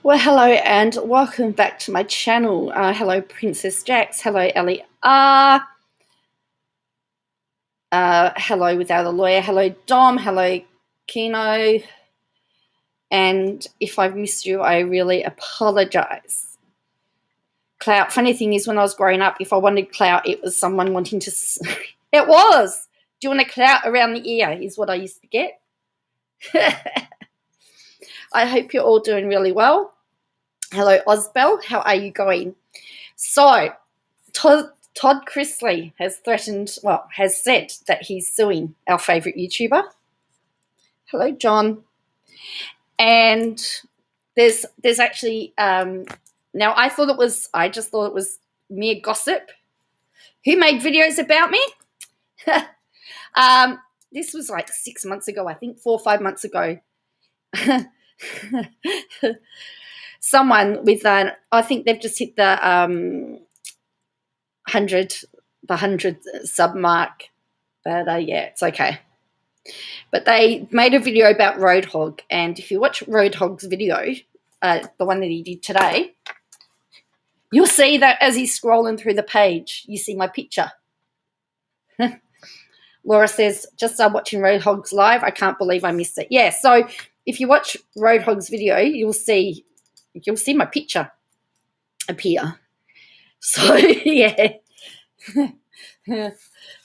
Well, hello and welcome back to my channel. Hello, Princess Jax. Hello, Ellie R. Hello, Without a Lawyer. Hello, Dom. Hello, Kino. And if I've missed you, I really apologize. Clout. Funny thing is, when I was growing up, if I wanted clout, it was someone wanting to... It was! Do you want a clout around the ear is what I used to get. I hope you're all doing really well. Hello, Osbel. How are you going? So, Todd Chrisley has said that he's suing our favourite YouTuber. Hello, John. And there's actually now I just thought it was mere gossip. Who made videos about me? This was like 6 months ago, I think 4 or 5 months ago. Someone with I think they've just hit the 100 sub mark, but yeah, it's okay. But they made a video about Roadhog, and if you watch Roadhog's video, the one that he did today, you'll see that as he's scrolling through the page, you see my picture. Laura says, just watching Roadhog's live. I can't believe I missed it. Yeah, so if you watch Roadhog's video, you'll see my picture appear. So, yeah.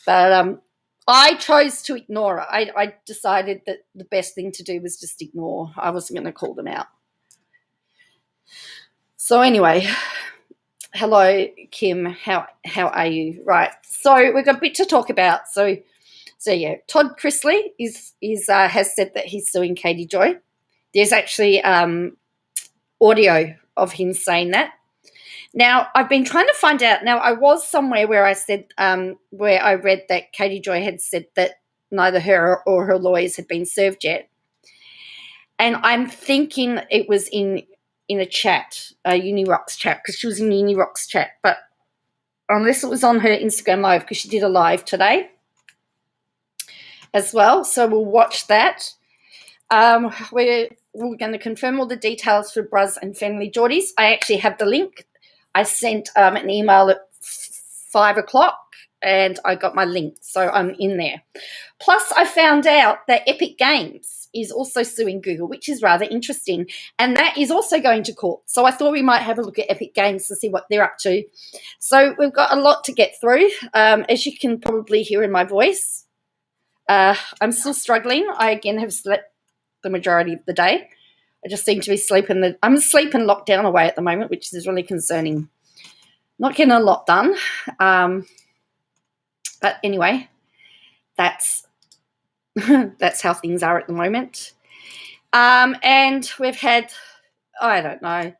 But I chose to ignore it. I decided that the best thing to do was just ignore. I wasn't going to call them out. So anyway, hello, Kim. How are you? Right. So we've got a bit to talk about. So yeah, Todd Chrisley has said that he's suing Katie Joy. There's actually audio of him saying that. Now, I've been trying to find out. Now, I was somewhere where I said, where I read that Katie Joy had said that neither her or her lawyers had been served yet. And I'm thinking it was in a chat, a Unirocks chat, because she was in Unirocks chat. But unless it was on her Instagram live, because she did a live today as well. So we'll watch that. We're going to confirm all the details for Bruz and friendlyjordies. I actually have the link. I sent an email at 5 o'clock and I got my link, so I'm in there. Plus, I found out that Epic Games is also suing Google, which is rather interesting, and that is also going to court. So I thought we might have a look at Epic Games to see what they're up to. So we've got a lot to get through, as you can probably hear in my voice. I'm still struggling. I, again, have slept the majority of the day. I just seem to be sleeping. I'm sleeping locked down away at the moment, which is really concerning. Not getting a lot done. But anyway, that's how things are at the moment. And we've had, I don't know,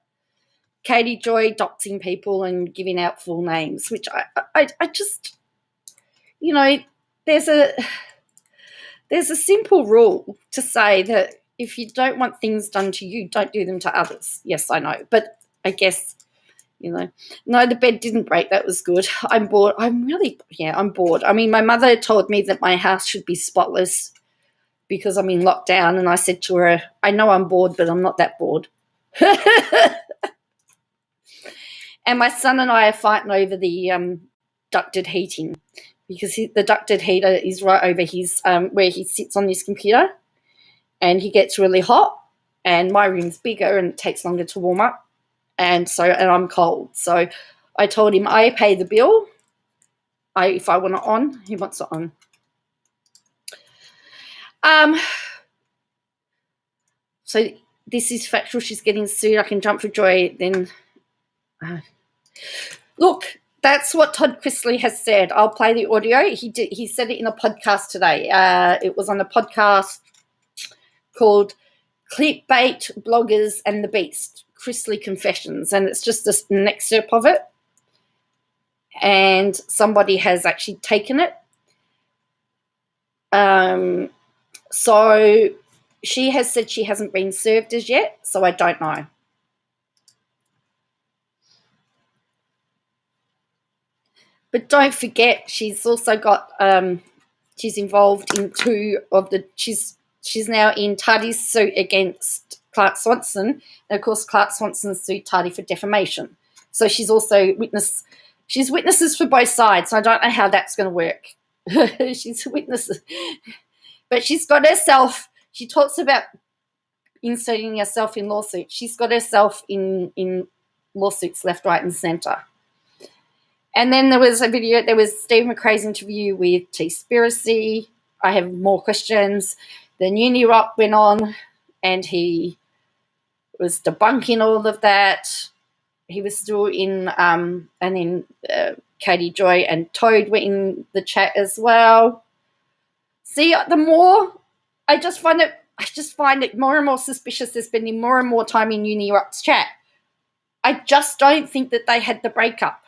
Katie Joy doxing people and giving out full names, which I just, you know, there's a simple rule to say that if you don't want things done to you, don't do them to others. Yes, I know. But I guess, you know, no, the bed didn't break. That was good. I'm bored. I'm bored. I mean, my mother told me that my house should be spotless because I'm in lockdown. And I said to her, I know I'm bored, but I'm not that bored. And my son and I are fighting over the ducted heating because the ducted heater is right over his where he sits on his computer. And he gets really hot, and my room's bigger and it takes longer to warm up, and I'm cold. So I told him I pay the bill. If I want it on, he wants it on. So this is factual. She's getting sued. I can jump for joy. Then, look, that's what Todd Chrisley has said. I'll play the audio. He said it in a podcast today. It was on a podcast called Clickbait Bloggers and the Beast, Chrisley Confessions, and it's just an excerpt of it. And somebody has actually taken it. So she has said she hasn't been served as yet, so I don't know. But don't forget, she's also got she's involved in she's now in Taddy's suit against Clark Swanson, and of course Clark Swanson sued Tardy for defamation. So she's also she's witnesses for both sides. I don't know how that's going to work. She's witnesses, but she's got herself. She talks about inserting herself in lawsuits. She's got herself in lawsuits left, right, and centre. And then there was Steve McRae's interview with T-Spiracy. I have more questions. Then Unirock went on and he was debunking all of that. He was still in, and then Katie Joy and Toad were in the chat as well. See, the more I just find it more and more suspicious they're spending more and more time in Unirock's chat. I just don't think that they had the breakup.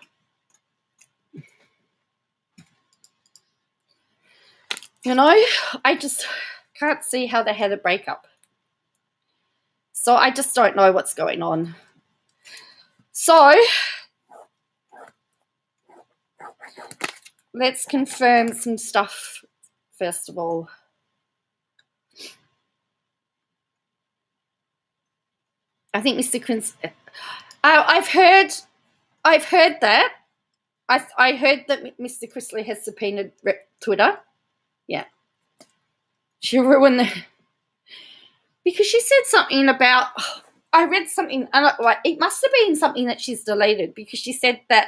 You know, I just can't see how they had a breakup. So I just don't know what's going on. So let's confirm some stuff first of all. I think Mr. Quince. I've heard that. I heard that Mr. Chrisley has subpoenaed Twitter. Yeah. She ruined because she said something about, I read something, it must have been something that she's deleted because she said that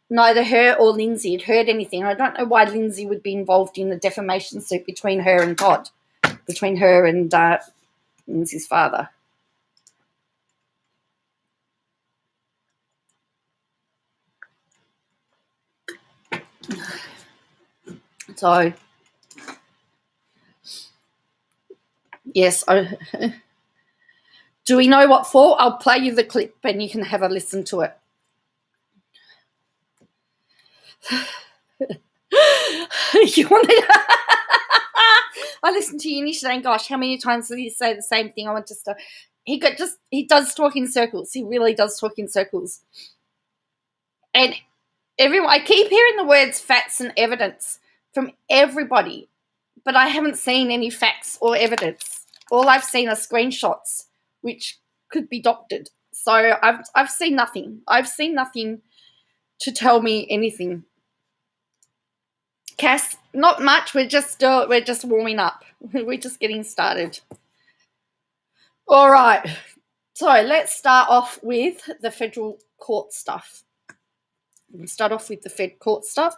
neither her or Lindsay had heard anything. I don't know why Lindsay would be involved in the defamation suit between her and Todd, between her and Lindsay's father. So, yes, do we know what for? I'll play you the clip and you can have a listen to it. You want it? I listened to Uni saying, gosh, how many times did he say the same thing? I want to start. He does talk in circles. He really does talk in circles. And I keep hearing the words facts and evidence from everybody, but I haven't seen any facts or evidence. All I've seen are screenshots, which could be doctored. So I've seen nothing. I've seen nothing to tell me anything. Cass, not much. We're just warming up. We're just getting started. All right. So let's start off with the federal court stuff. We'll start off with the Fed court stuff.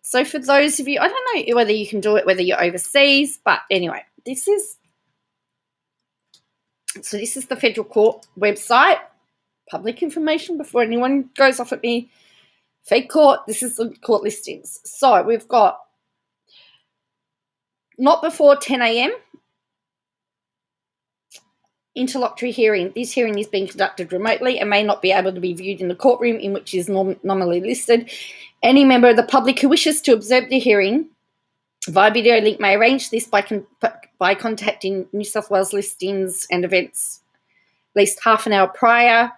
So for those of you, I don't know whether you can do it, whether you're overseas, but anyway, this is the federal court website, public information before anyone goes off at me. Fed court, this is the court listings. So we've got not before 10 a.m. interlocutory hearing. This hearing is being conducted remotely and may not be able to be viewed in the courtroom in which is nominally listed. Any member of the public who wishes to observe the hearing via video link may arrange this by contacting New South Wales listings and events at least half an hour prior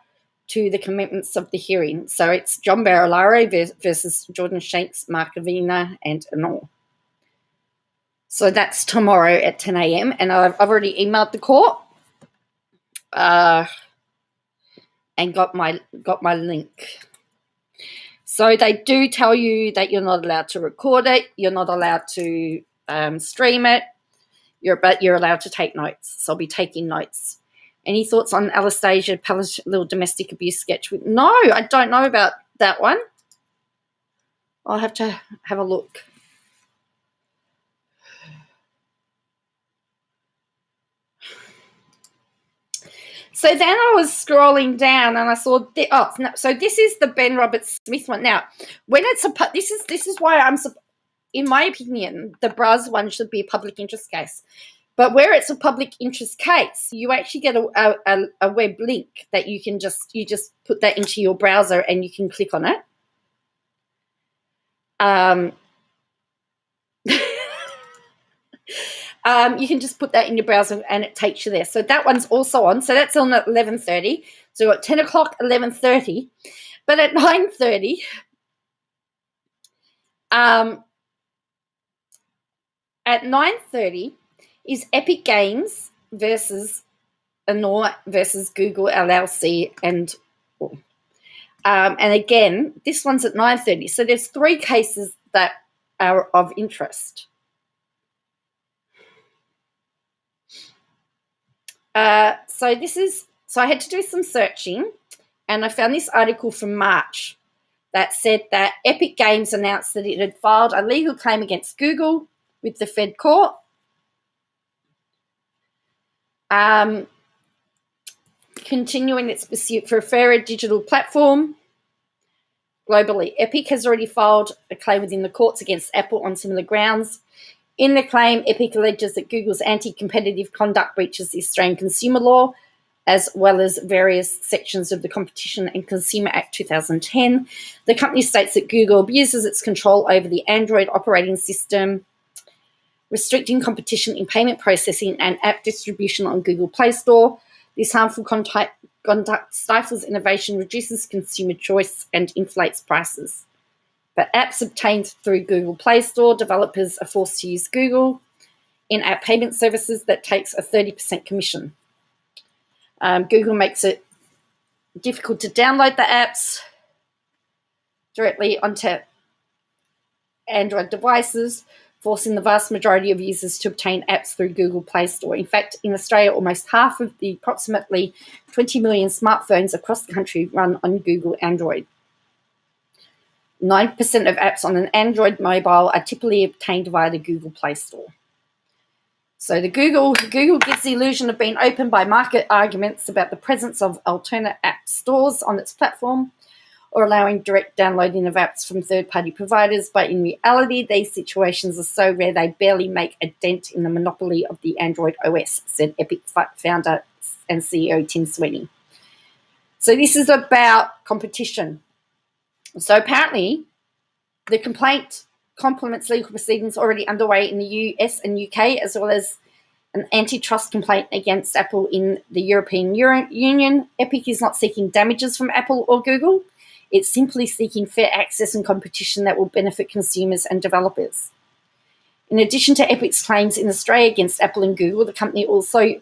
to the commencement of the hearing. So it's John Barilaro versus Jordan Shanks, Mark Avina, and Anor. So that's tomorrow at 10 a.m. And I've already emailed the court and got my link. So they do tell you that you're not allowed to record it, you're not allowed to stream it, you're allowed to take notes. So I'll be taking notes. Any thoughts on Anastasia published little domestic abuse sketch? No, I don't know about that one. I'll have to have a look. So then I was scrolling down and I saw so this is the Ben Roberts-Smith one. Now, when it's this is why in my opinion, the Bruz one should be a public interest case. But where it's a public interest case, you actually get a web link that you just put that into your browser and you can click on it. You can just put that in your browser and it takes you there. So that one's also on. So that's on at 11:30. So we've got 10 o'clock, 11:30. But at 9:30, at 9:30 is Epic Games versus Anor versus Google LLC, and again, this one's at 9:30. So there's 3 cases that are of interest. So I had to do some searching, and I found this article from March that said that Epic Games announced that it had filed a legal claim against Google with the Fed court. Continuing its pursuit for a fairer digital platform globally. Epic has already filed a claim within the courts against Apple on similar grounds. In the claim, Epic alleges that Google's anti-competitive conduct breaches the Australian consumer law, as well as various sections of the Competition and Consumer Act 2010. The company states that Google abuses its control over the Android operating system, restricting competition in payment processing and app distribution on Google Play Store. This harmful conduct stifles innovation, reduces consumer choice, and inflates prices. For apps obtained through Google Play Store, developers are forced to use Google in-app payment services that takes a 30% commission. Google makes it difficult to download the apps directly onto Android devices, forcing the vast majority of users to obtain apps through Google Play Store. In fact, in Australia, almost half of the approximately 20 million smartphones across the country run on Google Android. 9% of apps on an Android mobile are typically obtained via the Google Play Store. So Google gives the illusion of being open by market arguments about the presence of alternate app stores on its platform or allowing direct downloading of apps from third-party providers, but in reality, these situations are so rare they barely make a dent in the monopoly of the Android OS, said Epic founder and CEO Tim Sweeney. So this is about competition. So apparently, the complaint complements legal proceedings already underway in the US and UK, as well as an antitrust complaint against Apple in the European Union. Epic is not seeking damages from Apple or Google. It's simply seeking fair access and competition that will benefit consumers and developers. In addition to Epic's claims in Australia against Apple and Google, the company also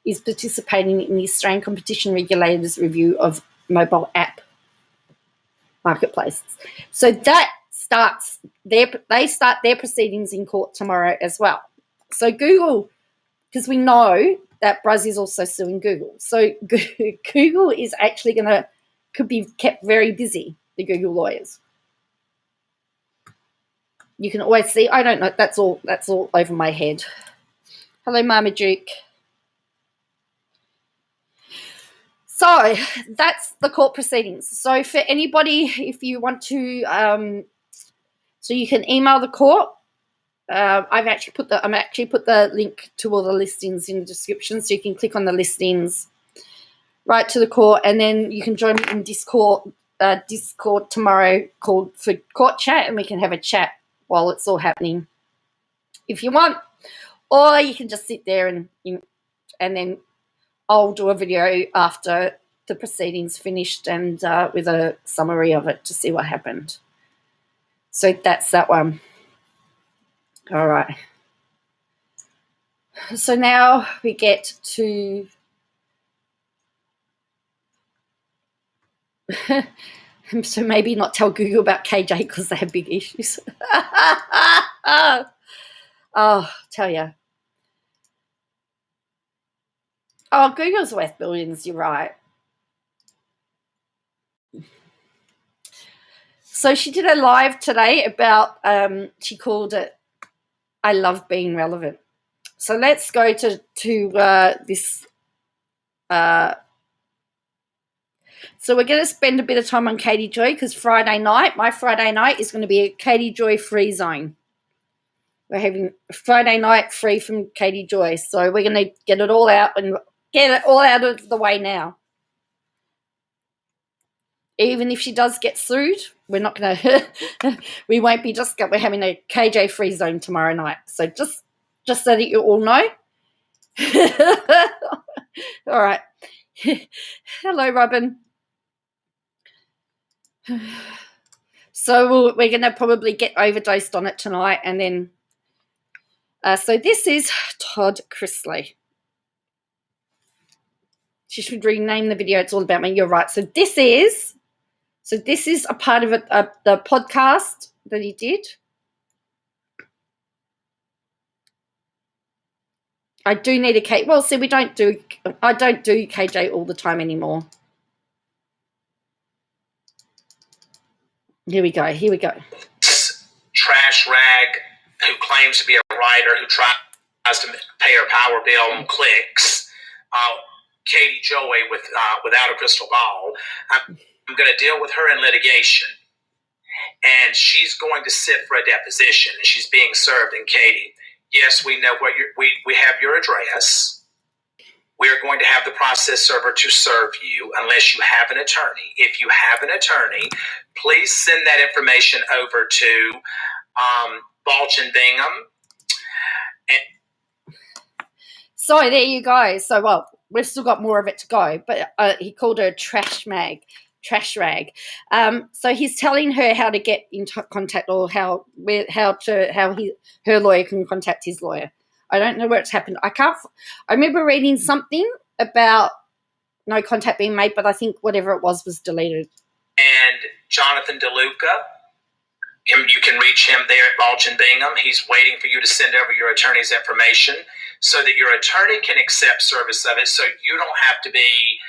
is participating in the Australian Competition Regulator's review of mobile app marketplaces. So that they start their proceedings in court tomorrow as well. So Google, because we know that Bruz is also suing Google. So Google is actually could be kept very busy, the Google lawyers. You can always see, I don't know, that's all over my head. Hello, Marmaduke. So that's the court proceedings. So for anybody, if you want to, so you can email the court. I'm actually put the link to all the listings in the description, so you can click on the listings, right to the court, and then you can join me in Discord tomorrow called for court chat, and we can have a chat while it's all happening, if you want, or you can just sit there and then I'll do a video after the proceedings finished and with a summary of it to see what happened. So that's that one. All right. So now we get to so maybe not tell Google about KJ because they have big issues. Oh, tell you. Oh, Google's worth billions, you're right. So she did a live today about, she called it, I Love Being Relevant. So let's go to this. So we're going to spend a bit of time on Katie Joy because my Friday night is going to be a Katie Joy free zone. We're having a Friday night free from Katie Joy. So we're going to get it all out and get it all out of the way now. Even if she does get sued, we're not going to, we won't be we're having a KJ free zone tomorrow night. So just so that you all know. All right. Hello, Robin. So we're going to probably get overdosed on it tonight. And then, so this is Todd Chrisley. She should rename the video. It's all about me. You're right. So this is a part of the podcast that he did. I do need a K. Well, see, I don't do KJ all the time anymore. Here we go. Trash rag who claims to be a writer who tries to pay her power bill and clicks. Katie Joy without a crystal ball. I'm going to deal with her in litigation. And she's going to sit for a deposition. And she's being served. And Katie, yes, we know we have your address. We are going to have the process server to serve you unless you have an attorney. If you have an attorney, please send that information over to Balch and Bingham. So there you go. So, well, we've still got more of it to go, but he called her a trash rag. So he's telling her how to get in contact, or how her lawyer can contact his lawyer. I don't know where it's happened. I remember reading something about no contact being made, but I think whatever it was deleted. And Jonathan DeLuca, you can reach him there at Balch and Bingham. He's waiting for you to send over your attorney's information so that your attorney can accept service of it, so you don't have to be,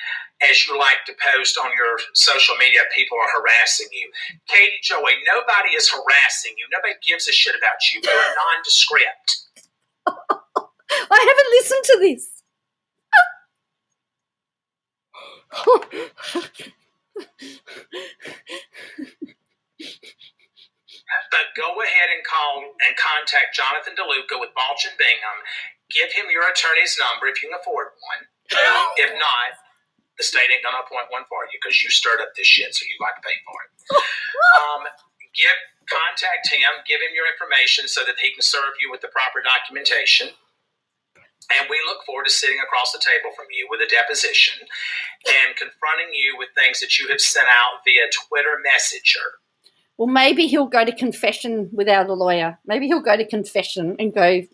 as you like to post on your social media, people are harassing you. Katie Joey, nobody is harassing you. Nobody gives a shit about you. You're nondescript. I haven't listened to this. But go ahead and call and contact Jonathan DeLuca with Balch and Bingham. Give him your attorney's number if you can afford one. If not, the state ain't gonna appoint one for you because you stirred up this shit, so you got to pay for it. Contact him, give him your information so that he can serve you with the proper documentation. And we look forward to sitting across the table from you with a deposition and confronting you with things that you have sent out via Twitter Messenger. Well, maybe he'll go to confession without a lawyer. Maybe he'll go to confession and go,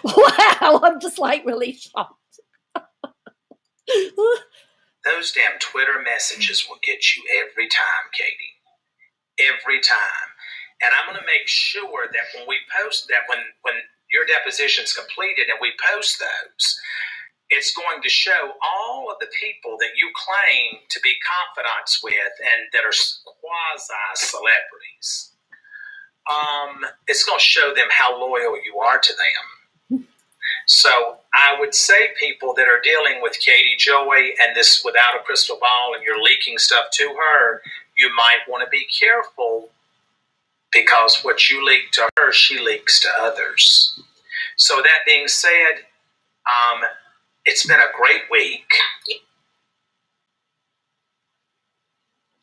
wow, I'm just like really shocked. Those damn Twitter messages will get you every time, Katie. Every time. And I'm going to make sure that when we post that, when your deposition's completed and we post those, it's going to show all of the people that you claim to be confidants with and that are quasi-celebrities. It's going to show them how loyal you are to them. So I would say people that are dealing with Katie Joy and this without a crystal ball and you're leaking stuff to her, you might want to be careful because what you leak to her, she leaks to others. So that being said, it's been a great week.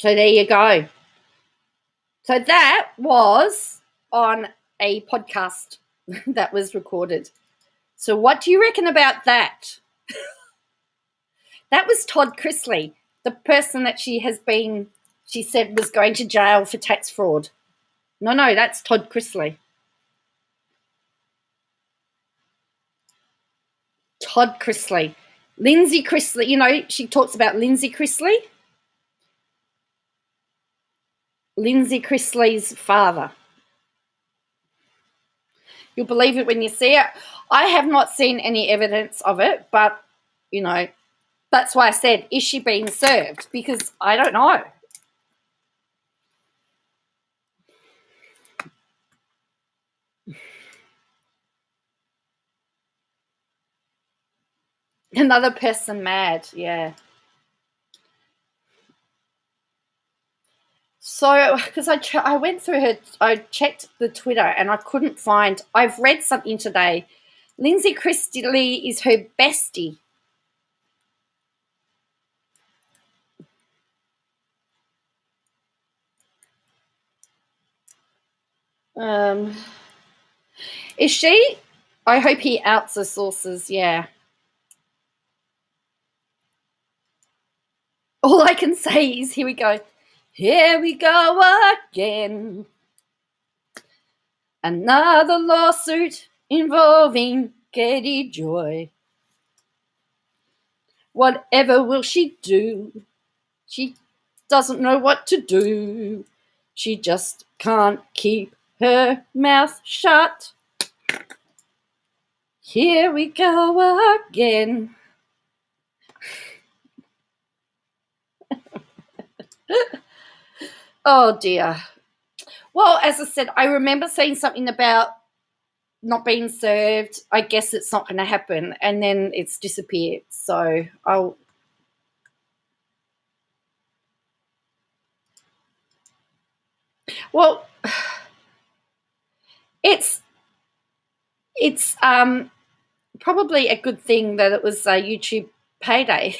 So there you go. So that was on a podcast that was recorded. So what do you reckon about that? That was Todd Chrisley, the person that she said was going to jail for tax fraud. No, that's Todd Chrisley. Todd Chrisley. Lindsay Chrisley, she talks about Lindsay Chrisley. Lindsay Chrisley's father. You'll believe it when you see it. I have not seen any evidence of it, but, that's why I said, is she being served? Because I don't know. Another person mad, yeah. So, because I went through I checked the Twitter and I couldn't find, I've read something today. Lindsay Chrisley is her bestie. Is she? I hope he outs the sources, yeah. All I can say is, here we go. Here we go again. Another lawsuit involving Katie Joy. Whatever will she do? She doesn't know what to do. She just can't keep her mouth shut. Here we go again. Oh, dear. Well, as I said, I remember saying something about not being served. I guess it's not going to happen. And then it's disappeared. So I'll... Well, it's probably a good thing that it was a YouTube payday.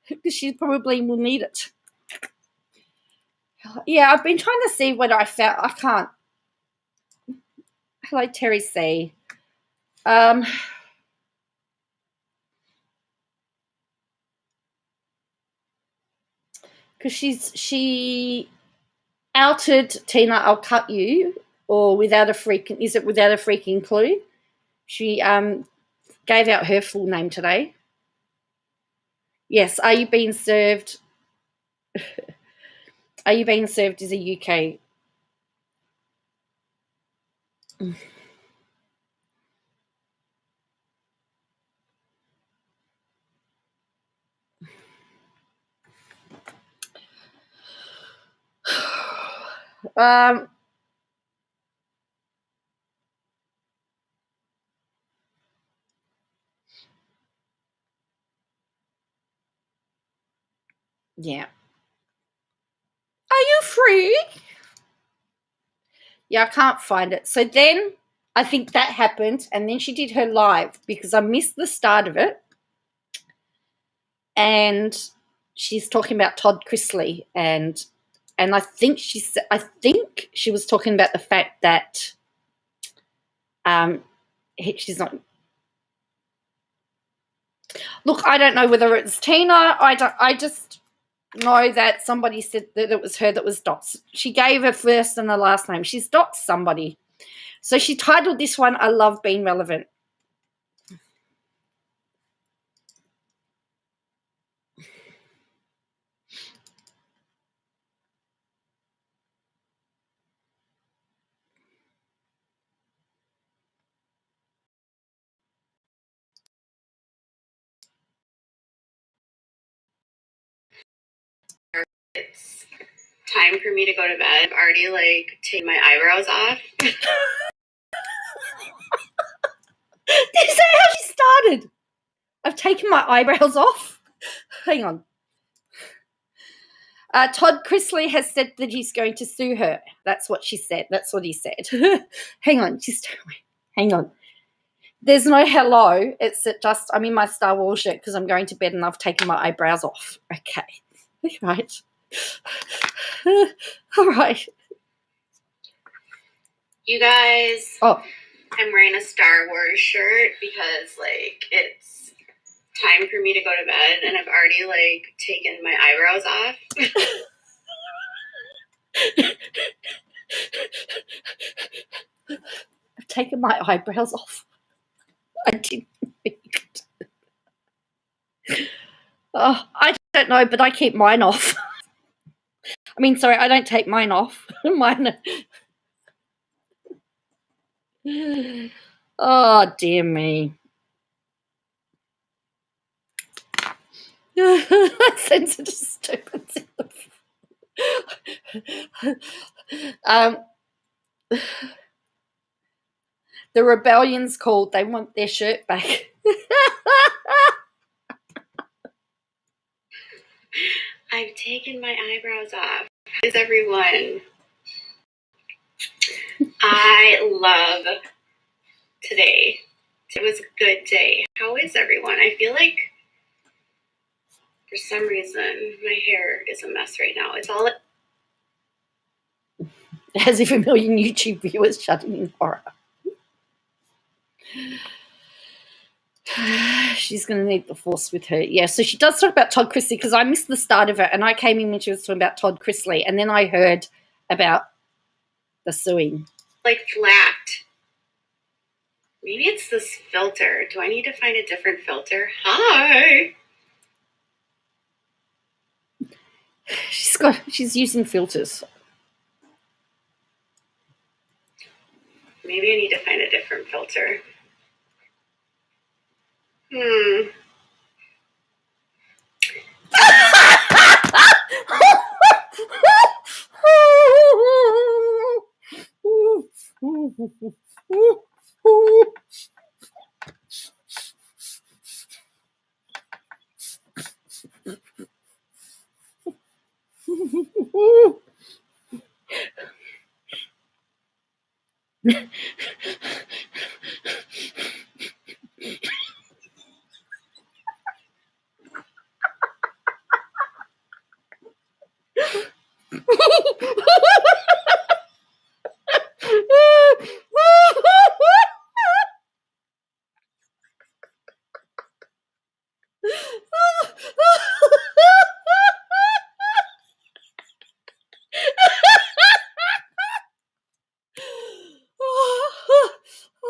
Because she probably will need it. Yeah, I've been trying to see what I found. I can't. Hello, Terry C. Because she outed Tina, I'll cut you, or without a freaking, is it without a freaking clue? She gave out her full name today. Yes, Are You Being Served? Are You Being Served is a UK. Yeah. Are you free? Yeah, I can't find it. So then I think that happened, and then she did her live because I missed the start of it. And she's talking about Todd Chrisley, and I think she was talking about the fact that she's not. Look, I don't know whether it's Tina. I just know that somebody said that it was her that was doxed. She gave her first and her last name. She's doxed somebody. So she titled this one, I Love Being Relevant. It's time for me to go to bed. I've already taken my eyebrows off. Is that how she started? I've taken my eyebrows off. Hang on. Todd Chrisley has said that he's going to sue her. That's what she said. That's what he said. Hang on. Hang on. There's no hello. It's just I'm in my Star Wars shirt because I'm going to bed and I've taken my eyebrows off. Okay. Right. All right. You guys, oh, I'm wearing a Star Wars shirt because it's time for me to go to bed and I've already taken my eyebrows off. I've taken my eyebrows off. I didn't mean it. Oh, I don't know, but I keep mine off. I mean, sorry, I don't take mine off. Mine. Oh, dear me. Sensitive, stupid. The rebellion's called. They want their shirt back. I've taken my eyebrows off. How is everyone? I love today. It was a good day. How is everyone? I feel like for some reason my hair is a mess right now. It's all As if a million YouTube viewers shutting in horror. She's going to need the force with her. Yeah, so she does talk about Todd Chrisley because I missed the start of it and I came in when she was talking about Todd Chrisley and then I heard about the suing. flat. Maybe it's this filter. Do I need to find a different filter? Hi. She's using filters. Maybe I need to find a different filter.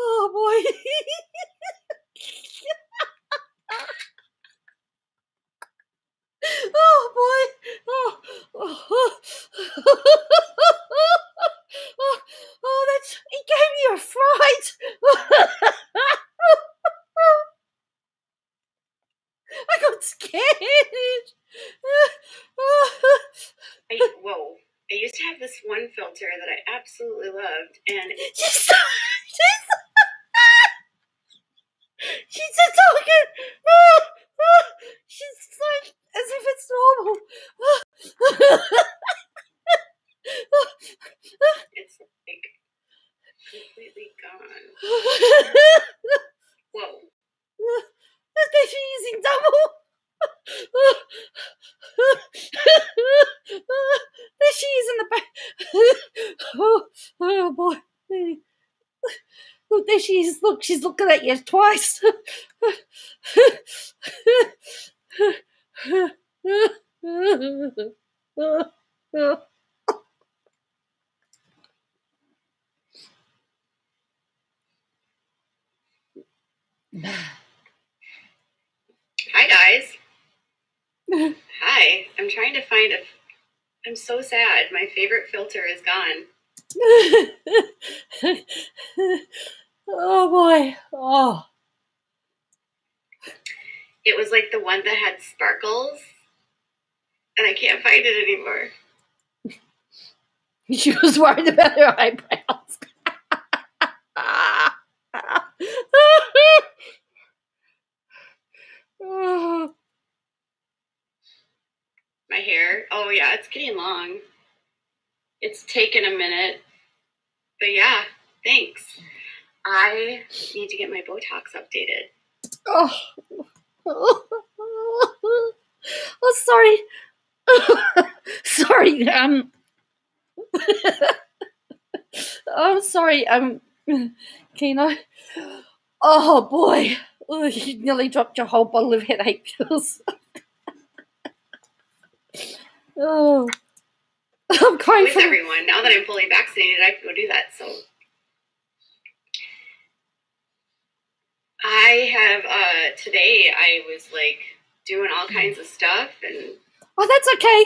Oh boy. Oh boy. That's, he gave me a fright. I got scared. Whoa. I used to have this one filter that I absolutely loved, and she's just talking. She's like as if it's normal. It's like completely gone. Whoa. Is she using double? There she is in the back. Oh boy. Look, there she is. Look, she's looking at you twice. Hi, guys. Hi. I'm trying to find a... I'm so sad. My favorite filter is gone. Oh, boy. Oh. It was like the one that had sparkles, and I can't find it anymore. She was worried about her eyebrows. My hair. Oh, yeah, it's getting long. It's taken a minute. But yeah, thanks. I need to get my Botox updated. Oh, sorry. Sorry. I'm sorry. Keno. Oh boy. Oh, you nearly dropped your whole bottle of headache pills. Oh. I'm crying for everyone. Now that I'm fully vaccinated, I can go do that. So I have today I was like doing all kinds of stuff, and oh, that's okay.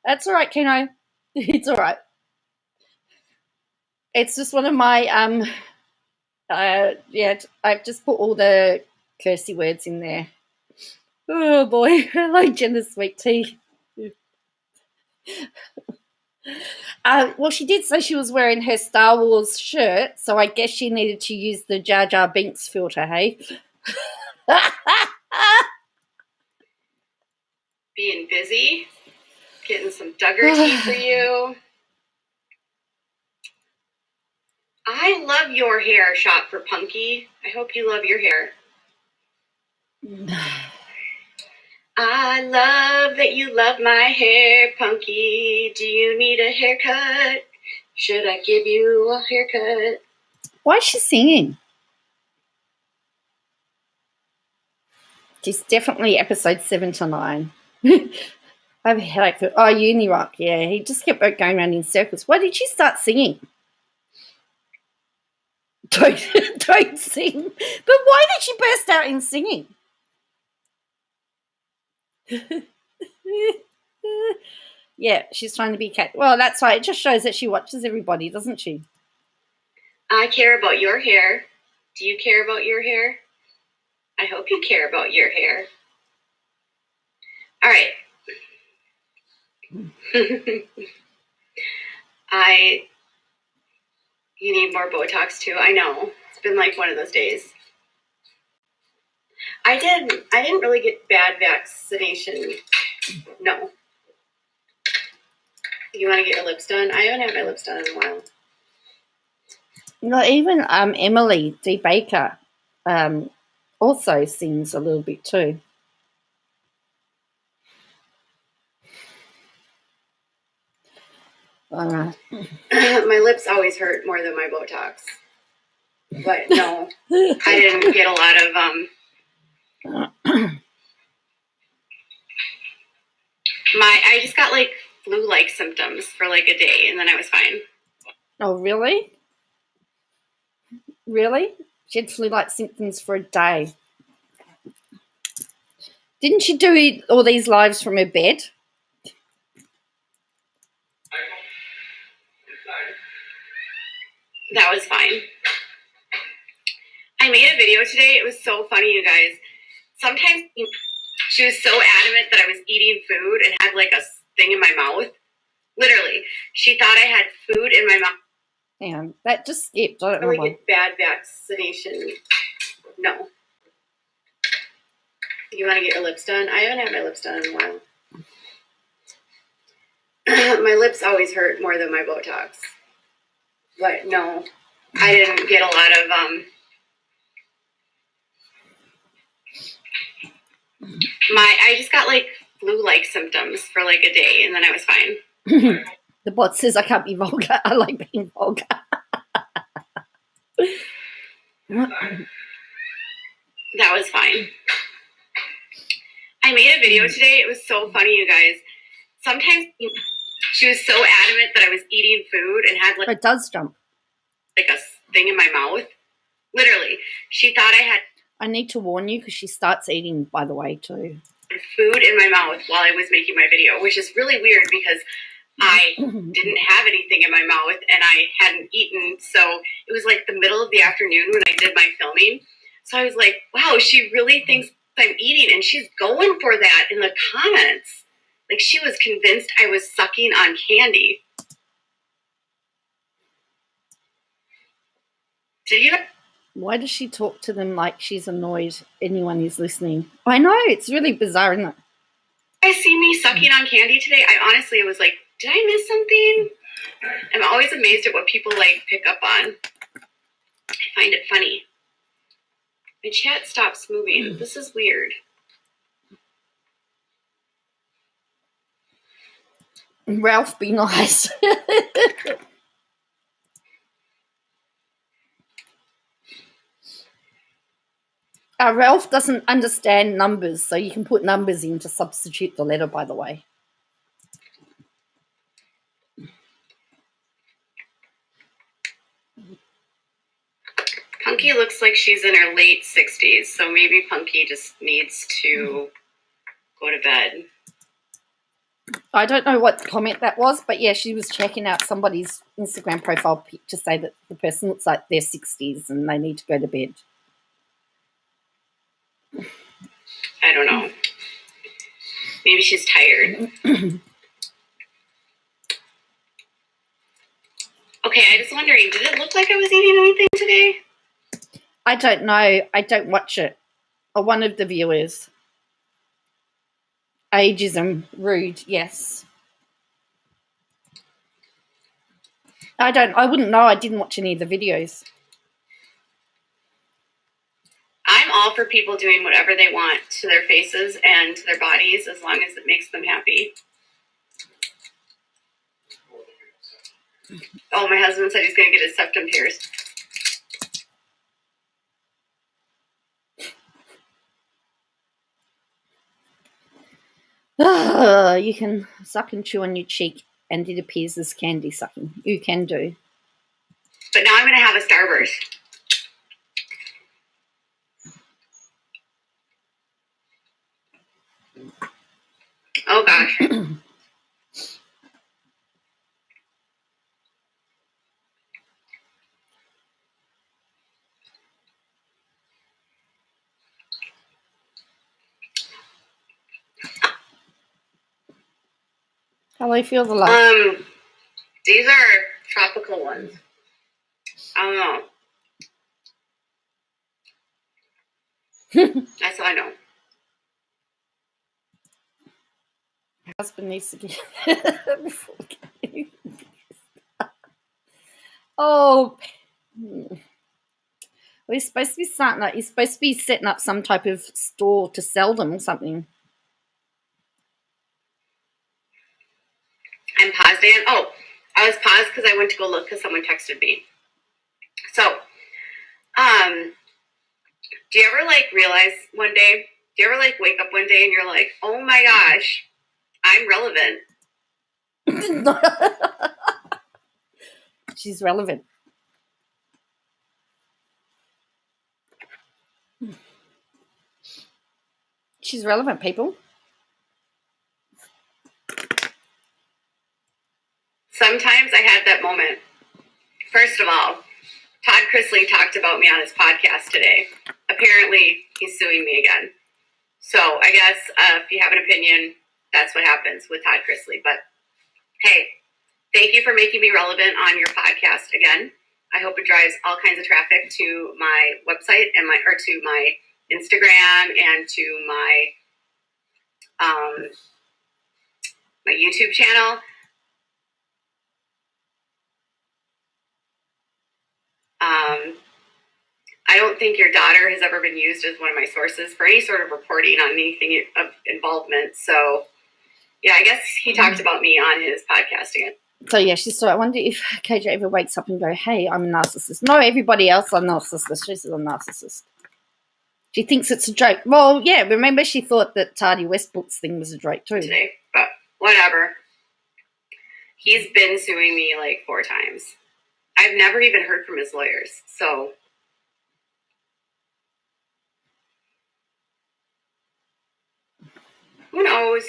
That's all right, Keno. It's all right. It's just one of my yeah, I've just put all the cursey words in there. Oh boy. Hello, Jenna's sweet tea. Well, she did say she was wearing her Star Wars shirt, so I guess she needed to use the Jar Jar Binks filter, hey? Being busy, getting some Duggar tea for you. I love your hair, Shop for Punky. I hope you love your hair. I love that you love my hair, Punky. Do you need a haircut? Should I give you a haircut? Why is she singing? She's definitely episode 7 to 9. I have a headache. Oh, Uni Rock, yeah. He just kept going around in circles. Why did she start singing? Don't sing. But why did she burst out in singing? Yeah, she's trying to be cat. Well, that's why it just shows that she watches everybody, doesn't she? I care about your hair. Do you care about your hair? I hope you care about your hair. All right. You need more Botox too. I know. It's been like one of those days. I didn't really get bad vaccination. No. You want to get your lips done? I haven't had my lips done in a while. No, even Emily D. Baker also sings a little bit too. My lips always hurt more than my Botox. But no, I didn't get a lot of I just got like flu-like symptoms for like a day, and then I was fine. Oh, really? Really? She had flu-like symptoms for a day. Didn't she do all these lives from her bed? That was fine. I made a video today. It was so funny, you guys. Sometimes she was so adamant that I was eating food and had like a thing in my mouth. Literally, she thought I had food in my mouth. Damn, that just skipped. I don't really know why. get bad vaccination. No. You want to get your lips done? I haven't had my lips done in a while. My lips always hurt more than my Botox. But no, I didn't get a lot of I just got like flu-like symptoms for like a day, and then I was fine. The bot says I can't be vulgar. I like being vulgar. That was fine. I made a video today. It was so funny, you guys. Sometimes she was so adamant that I was eating food and had like It does jump. Like a thing in my mouth. Literally, she thought I had. I need to warn you because she starts eating, by the way, too. Food in my mouth while I was making my video, which is really weird because I didn't have anything in my mouth and I hadn't eaten. So it was like the middle of the afternoon when I did my filming. So I was like, wow, she really thinks I'm eating, and she's going for that in the comments. Like she was convinced I was sucking on candy. Did you? Why does she talk to them like she's annoyed anyone is listening? I know, it's really bizarre, isn't it? I see me sucking on candy today. I honestly was like, did I miss something? I'm always amazed at what people like pick up on. I find it funny. My chat stops moving. This is weird. Ralph, be nice. Ralph doesn't understand numbers, so you can put numbers in to substitute the letter, by the way. Punky looks like she's in her late 60s, so maybe Punky just needs to go to bed. I don't know what comment that was, but yeah, she was checking out somebody's Instagram profile to say that the person looks like they're 60s and they need to go to bed. I don't know. Maybe she's tired. Okay, I was wondering, did it look like I was eating anything today? I don't know. I don't watch it. Or one of the viewers. Ageism, rude, yes. I wouldn't know. I didn't watch any of the videos. I'm all for people doing whatever they want to their faces and to their bodies as long as it makes them happy. Oh, my husband said he's going to get his septum pierced. You can suck and chew on your cheek, and it appears as candy sucking. You can do. But now I'm going to have a Starburst. Oh, gosh. How do you feel the love? These are tropical ones. I don't know. That's all I know. My husband needs to get before oh, well, he's supposed to be he's supposed to be setting up some type of store to sell them or something. I'm paused, Dan. Oh, I was paused because I went to go look because someone texted me. So, do you ever realize one day? Do you ever wake up one day and you're like, oh my gosh, I'm relevant? She's relevant. She's relevant, people. Sometimes I had that moment. First of all, Todd Chrisley talked about me on his podcast today. Apparently, he's suing me again. So I guess if you have an opinion, that's what happens with Todd Chrisley. But hey, thank you for making me relevant on your podcast again. I hope it drives all kinds of traffic to my website and to my Instagram and to my my YouTube channel. I don't think your daughter has ever been used as one of my sources for any sort of reporting on anything of involvement. So, yeah, I guess he talked about me on his podcast again. So, yeah, I wonder if KJ ever wakes up and go, hey, I'm a narcissist. No, everybody else are narcissists. She's a narcissist. She thinks it's a joke. Well, yeah, remember she thought that Tardy Westbrook's thing was a joke too. Today, but whatever. He's been suing me 4 times. I've never even heard from his lawyers, so... Who knows?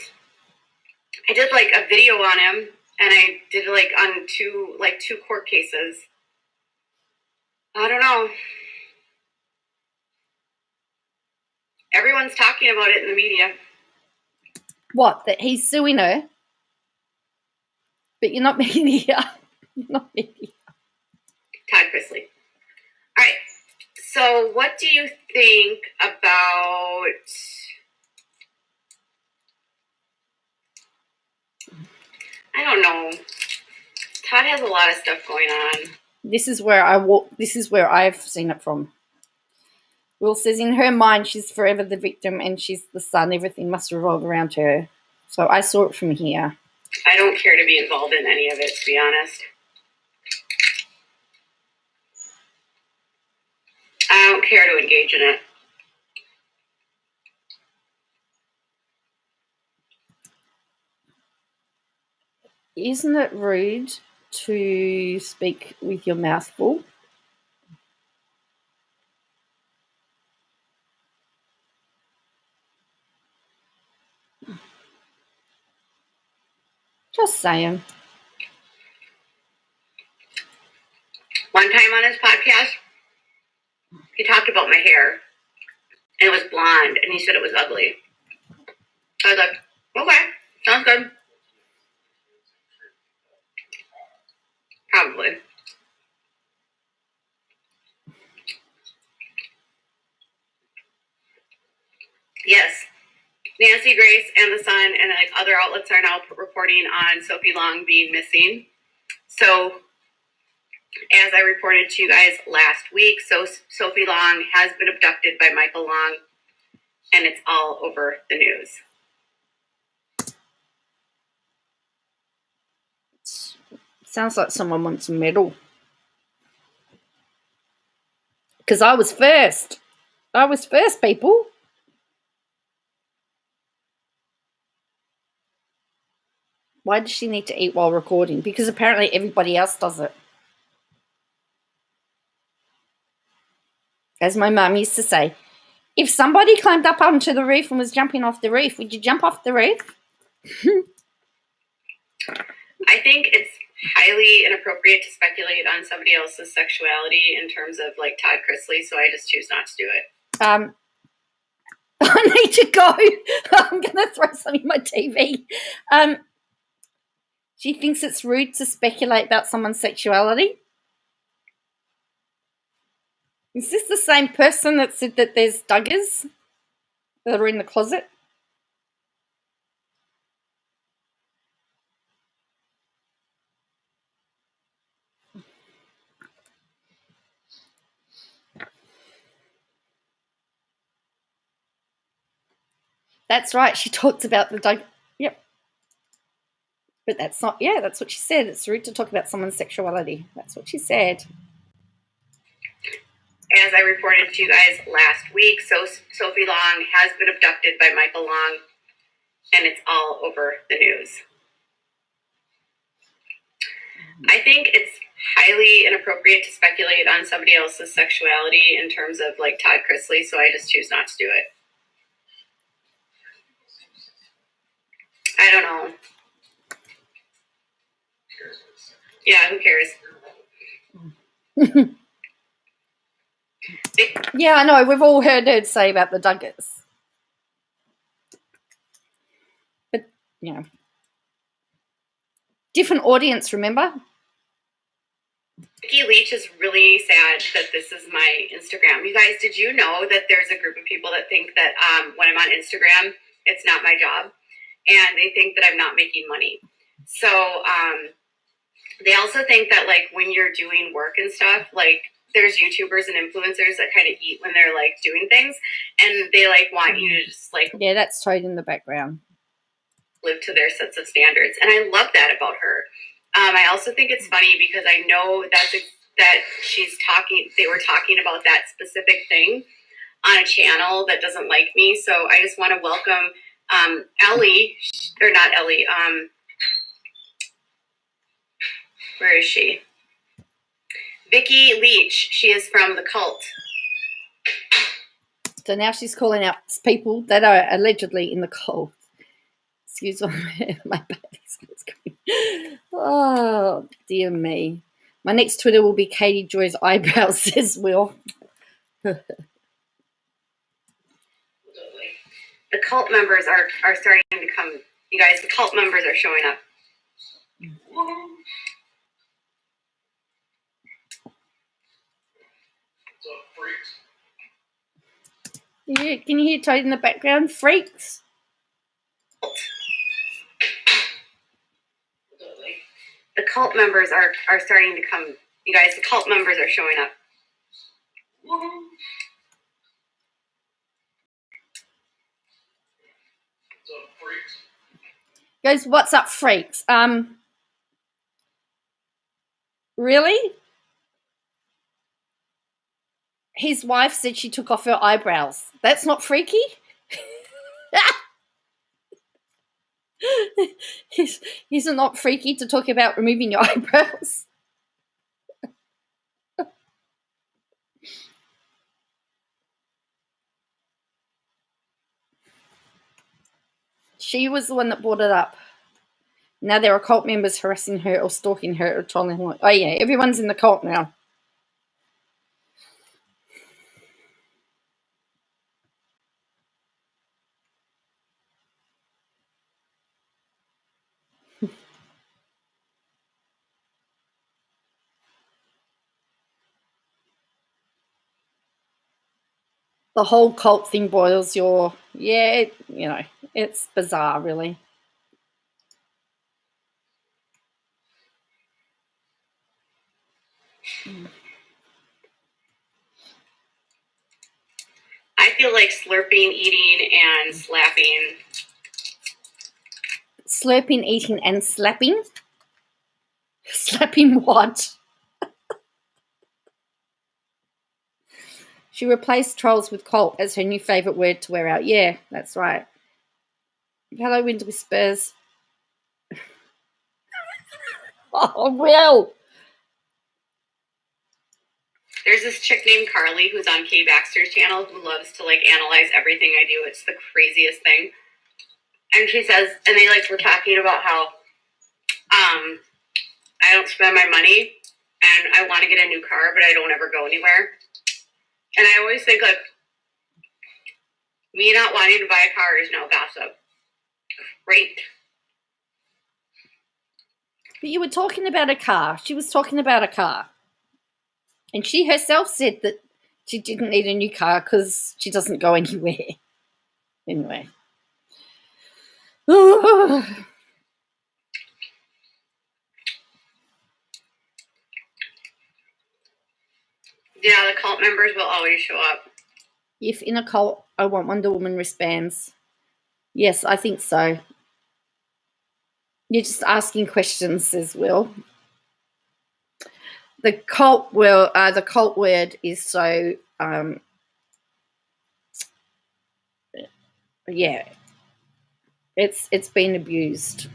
I did a video on him, and I did on two court cases. I don't know. Everyone's talking about it in the media. What? That he's suing her? But you're not media. You're not media. Todd Chrisley. All right. So what do you think about... I don't know. Todd has a lot of stuff going on. This is where I've seen it from. Will says in her mind she's forever the victim and she's the son. Everything must revolve around her. So I saw it from here. I don't care to be involved in any of it, to be honest. I don't care to engage in it. Isn't it rude to speak with your mouth full? Just saying. One time on his podcast, he talked about my hair, and it was blonde, and he said it was ugly. I was like, okay, sounds good. Probably. Yes. Nancy Grace and The Sun and other outlets are now reporting on Sophie Long being missing. So, as I reported to you guys last week, Sophie Long has been abducted by Michael Long, and it's all over the news. Sounds like someone wants a medal. Because I was first. I was first, people. Why does she need to eat while recording? Because apparently everybody else does it. As my mum used to say, if somebody climbed up onto the roof and was jumping off the roof, would you jump off the roof? I think it's highly inappropriate to speculate on somebody else's sexuality in terms of like Todd Chrisley, so I just choose not to do it. I need to go. I'm going to throw something in my TV. She thinks it's rude to speculate about someone's sexuality. Is this the same person that said that there's duggars that are in the closet? That's right. She talked about the dug. Yep. But that's not, yeah, that's what she said. It's rude to talk about someone's sexuality. That's what she said. As I reported to you guys last week, so Sophie Long has been abducted by Michael Long, and it's all over the news. I think it's highly inappropriate to speculate on somebody else's sexuality in terms of like Todd Chrisley, so I just choose not to do it. I don't know. Yeah, who cares? Yeah, I know. We've all heard her say about the duggars. But, you know, different audience, remember? Vicky Leach is really sad that this is my Instagram. You guys, did you know that there's a group of people that think that when I'm on Instagram, it's not my job? And they think that I'm not making money. So they also think that, like, when you're doing work and stuff, like, there's YouTubers and influencers that kind of eat when they're, like, doing things. And they, like, want you to just, like... Yeah, that's Toad in the background. ...live to their sets of standards. And I love that about her. I also think it's funny because I know that she's talking... They were talking about that specific thing on a channel that doesn't like me. So I just want to welcome Ellie... Or not Ellie. Where is she? Vicky Leach. She is from The Cult. So now she's calling out people that are allegedly in the cult. Excuse me, my baby's going. Oh, dear me. My next Twitter will be Katie Joy's eyebrows, says Will. The cult members are starting to come. You guys, the cult members are showing up. Yeah, can you hear Toad in the background? Freaks. The cult members are starting to come. You guys, the cult members are showing up. Guys, what's up, freaks? Really? His wife said she took off her eyebrows. That's not freaky? Is it not freaky to talk about removing your eyebrows? She was the one that brought it up. Now there are cult members harassing her or stalking her or trolling her. Oh, yeah, everyone's in the cult now. The whole cult thing boils your... Yeah, it's bizarre, really. I feel like slurping, eating, and slapping. Slurping, eating, and slapping? Slapping what? She replaced trolls with cult as her new favourite word to wear out. Yeah, that's right. Hello, Wind Whispers. Oh, Will. There's this chick named Carly who's on Kay Baxter's channel who loves to, like, analyze everything I do. It's the craziest thing. And she says, and they like were talking about how I don't spend my money and I want to get a new car, but I don't ever go anywhere. And I always think like me not wanting to buy a car is no gossip. Great. But you were talking about a car. She was talking about a car. And she herself said that she didn't need a new car because she doesn't go anywhere. Anyway. Yeah, the cult members will always show up. If in a cult, I want Wonder Woman wristbands. Yes, I think so. You're just asking questions, says Will. The cult word is so yeah. It's been abused.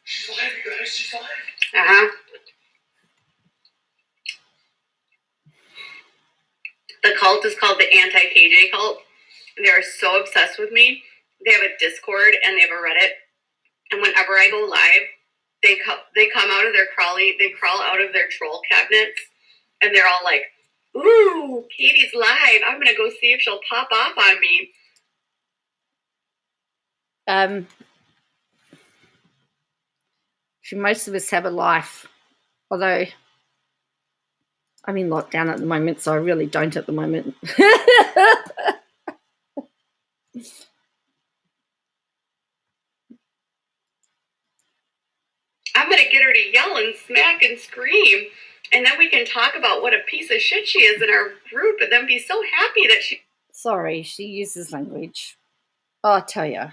She's alive, you guys. She's alive. Uh-huh. The cult is called the anti-KJ cult. They are so obsessed with me. They have a Discord and they have a Reddit. And whenever I go live, they come out of their they crawl out of their troll cabinets, and they're all like, "Ooh, Katie's live. I'm gonna go see if she'll pop off on me." Most of us have a life, although I'm in lockdown at the moment, so I really don't at the moment. I'm gonna get her to yell and smack and scream, and then we can talk about what a piece of shit she is in our group, and then be so happy that she. Sorry, she uses language. Oh, I'll tell you.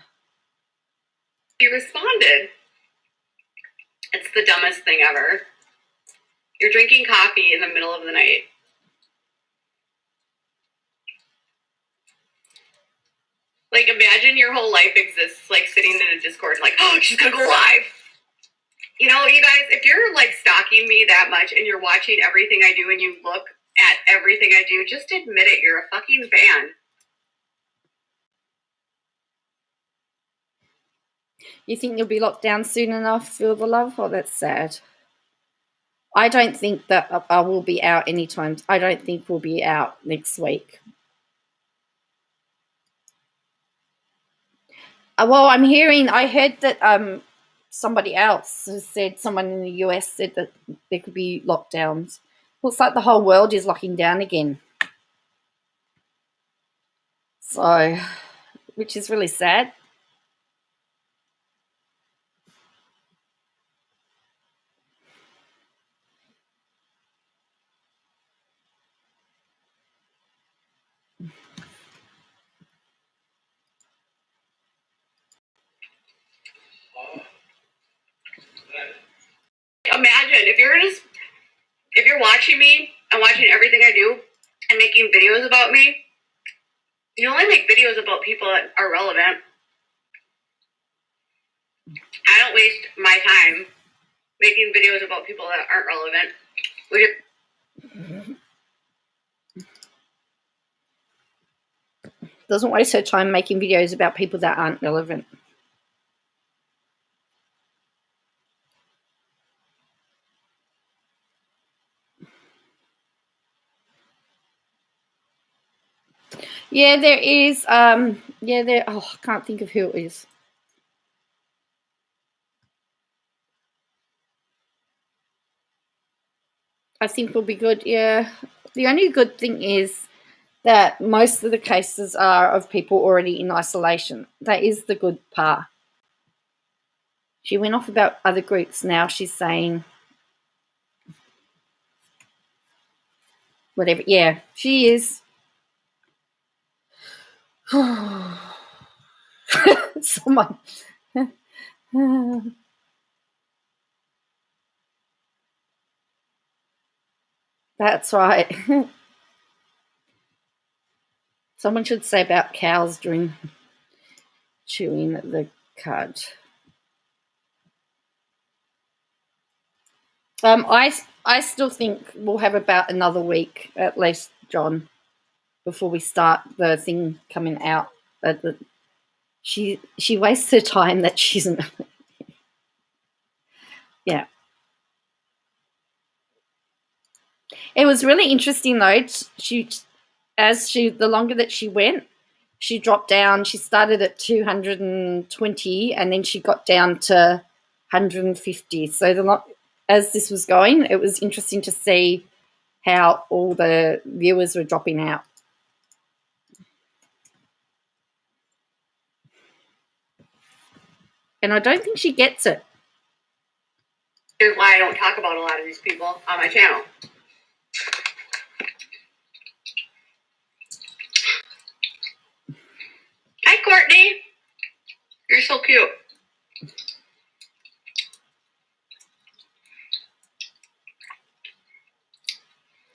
She responded. It's the dumbest thing ever. You're drinking coffee in the middle of the night. Like, imagine your whole life exists, like, sitting in a Discord, like, oh, she's gonna go live. You know, you guys, if you're, like, stalking me that much and you're watching everything I do and you look at everything I do, just admit it. You're a fucking fan. You think you'll be locked down soon enough, Feel the Love? Oh, that's sad. I don't think that I will be out anytime. I don't think we'll be out next week. Well, I heard that somebody else has said, someone in the US said that there could be lockdowns. Looks like the whole world is locking down again. So, which is really sad. Imagine if you're watching me and watching everything I do and making videos about me, you only make videos about people that are relevant. I don't waste my time making videos about people that aren't relevant. Doesn't waste her time making videos about people that aren't relevant. Yeah, there is. I can't think of who it is. I think we'll be good. Yeah. The only good thing is that most of the cases are of people already in isolation. That is the good part. She went off about other groups. Now she's saying whatever. Yeah, she is. Someone. That's right. Someone should say about cows during chewing the cud. I still think we'll have about another week at least, John, before we start the thing coming out. She wastes her time that she's yeah. It was really interesting though. The longer that she went, she dropped down. She started at 220 and then she got down to 150. So as this was going, it was interesting to see how all the viewers were dropping out. And I don't think she gets it. Here's why I don't talk about a lot of these people on my channel. Hi, Courtney. You're so cute.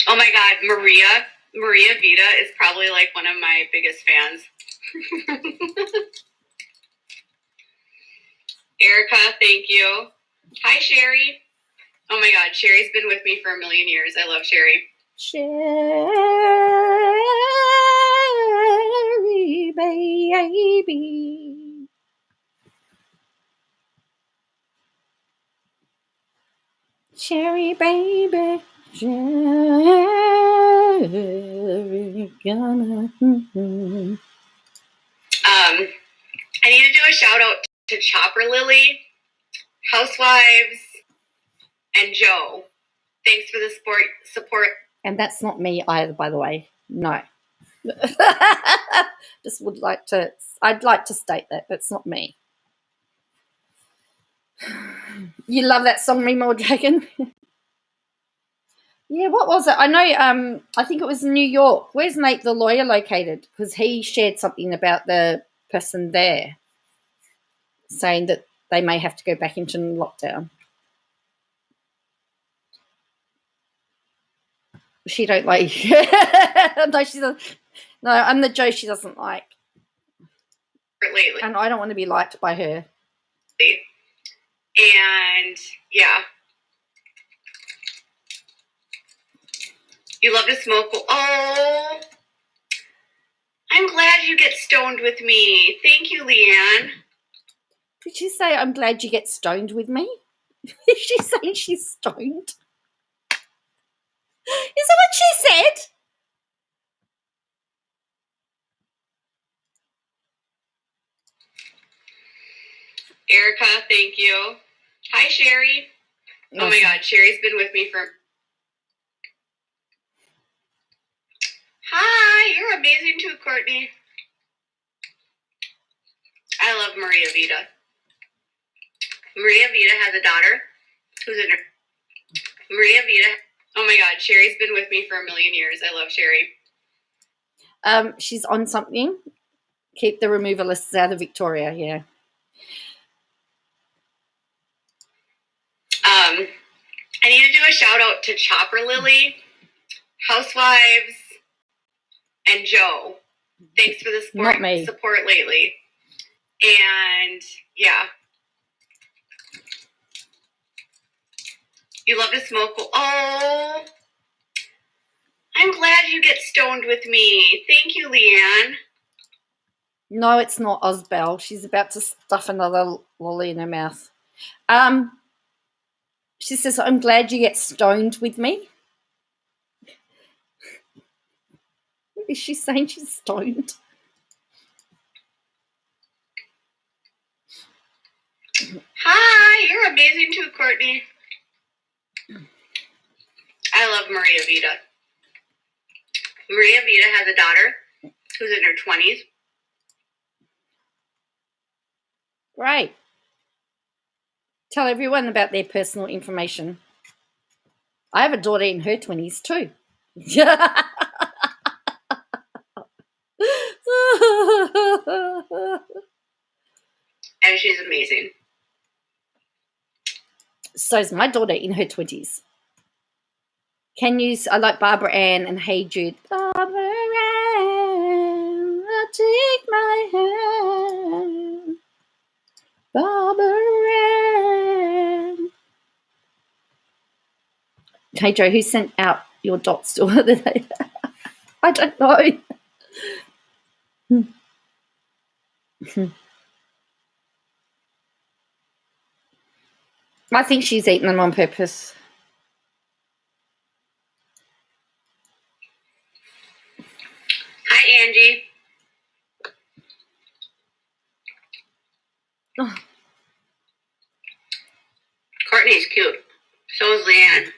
Oh my God, Maria Vita is probably like one of my biggest fans. Erica, thank you. Hi, Sherry. Oh my God, Sherry's been with me for a million years. I love Sherry. Sherry, baby. Sherry, baby. Sherry, gonna. I need to do a shout out to Chopper Lily, Housewives, and Joe. Thanks for the support. And that's not me either, by the way. No. I'd like to state that that's not me. You love that song, Remo Dragon? Yeah, what was it? I know, I think it was New York. Where's Nate the lawyer located? Because he shared something about the person there saying that they may have to go back into lockdown. She don't like. No, she doesn't. No, I'm the Joe she doesn't like. Lately. And I don't want to be liked by her. And yeah. You love to smoke. Oh, I'm glad you get stoned with me. Thank you, Leanne. Did she say, I'm glad you get stoned with me? Is she saying she's stoned? Is that what she said? Erica, thank you. Hi, Sherry. Oh my God, Sherry's been with me for... Hi, you're amazing too, Courtney. I love Maria Vita. Maria Vita has a daughter who's in her... Maria Vita... Oh my God, Sherry's been with me for a million years. I love Sherry. She's on something. Keep the removalists out of Victoria, yeah. I need to do a shout out to Chopper Lily, Housewives, and Joe. Thanks for the support lately. And yeah. You love to smoke. Oh, I'm glad you get stoned with me. Thank you, Leanne. No, it's not Osbel. She's about to stuff another lolly in her mouth. She says, I'm glad you get stoned with me. Is she saying she's stoned? Hi, you're amazing too, Courtney. I love Maria Vita. Maria Vita has a daughter who's in her 20s. Great. Tell everyone about their personal information. I have a daughter in her 20s too. And she's amazing. So's my daughter in her 20s. I like Barbara Ann and Hey Jude. Barbara Ann, take my hand. Barbara Ann. Hey Joe, who sent out your dots to her? I don't know. I think she's eaten them on purpose. Hi, Angie. Oh. Courtney's cute. So is Leanne.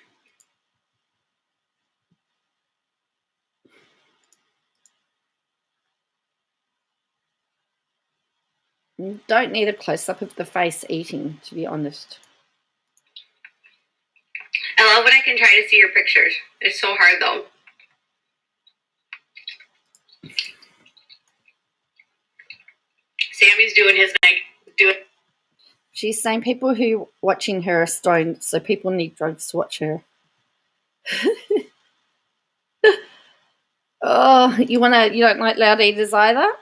You don't need a close-up of the face eating, to be honest. I love when I can try to see your pictures. It's so hard, though. Sammy's doing his She's saying people who watching her are stoned, so people need drugs to watch her. Oh, you don't like loud eaters either?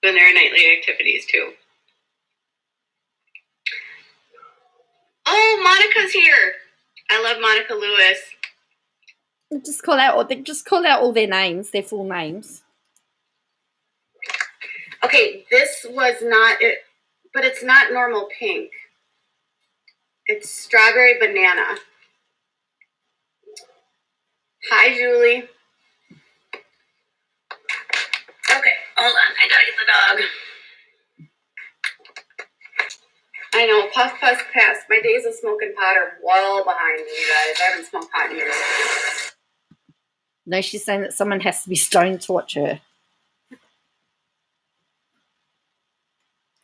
doing their nightly activities, too. Oh, Monica's here. I love Monica Lewis. Just call out all their names, their full names. Okay, this was not it, but it's not normal pink. It's strawberry banana. Hi, Julie. Okay, hold on. I gotta get the dog. I know, puff, pass. My days of smoking pot are well behind me, you guys. I haven't smoked pot in years. No, she's saying that someone has to be stoned to watch her.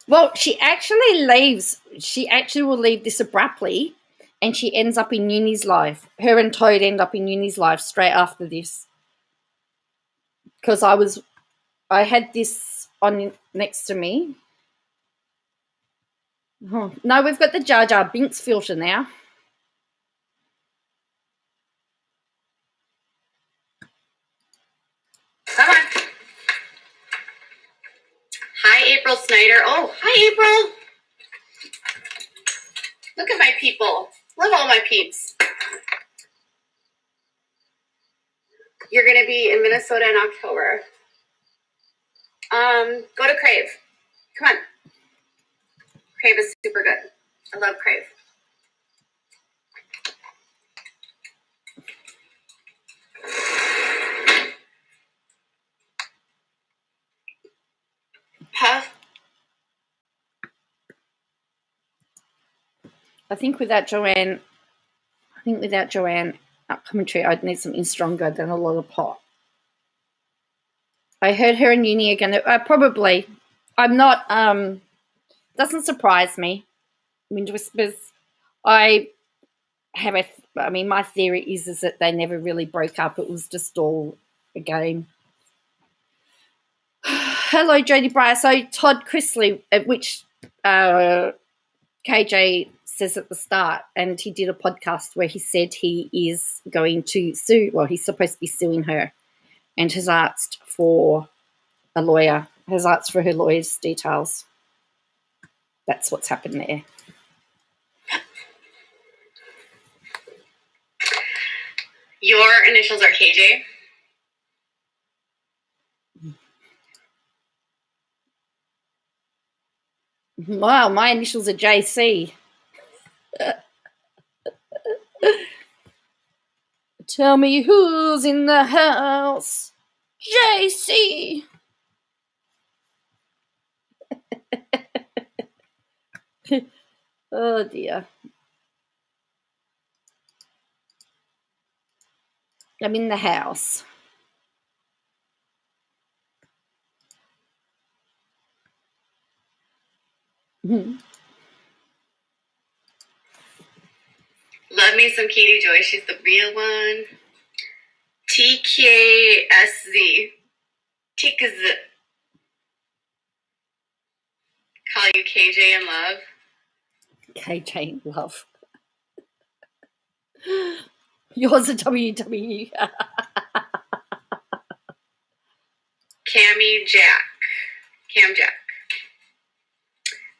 Well, she actually leaves. She actually will leave this abruptly, and she ends up in Uni's live. Her and Toad end up in Uni's live straight after this. Because I had this on next to me. Oh, no, we've got the Jar Jar Binks filter now. Come on. Hi, April Snyder. Oh, hi, April. Look at my people. Love all my peeps. You're going to be in Minnesota in October. Go to Crave. Come on. Crave is super good. I love Crave. Puff. I think without Joanne commentary, I'd need something stronger than a lot of pot. I heard her and Uni again. Probably. I'm not. Doesn't surprise me. Wind Whispers. My theory is that they never really broke up. It was just all a game. Hello, Jodie Breyer. So Todd Chrisley, which KJ says at the start, and he did a podcast where he said he is going to sue. Well, he's supposed to be suing her, and has asked for a lawyer. Has asked for her lawyer's details. That's what's happened there. Your initials are KJ. Wow, my initials are JC. Tell me who's in the house. JC. Oh dear. I'm in the house. Love me some Katie Joy. She's the real one. TKSZ. TKZ. Call you KJ in love. KJ in love. Yours are WW. Cammy Jack. Cam Jack.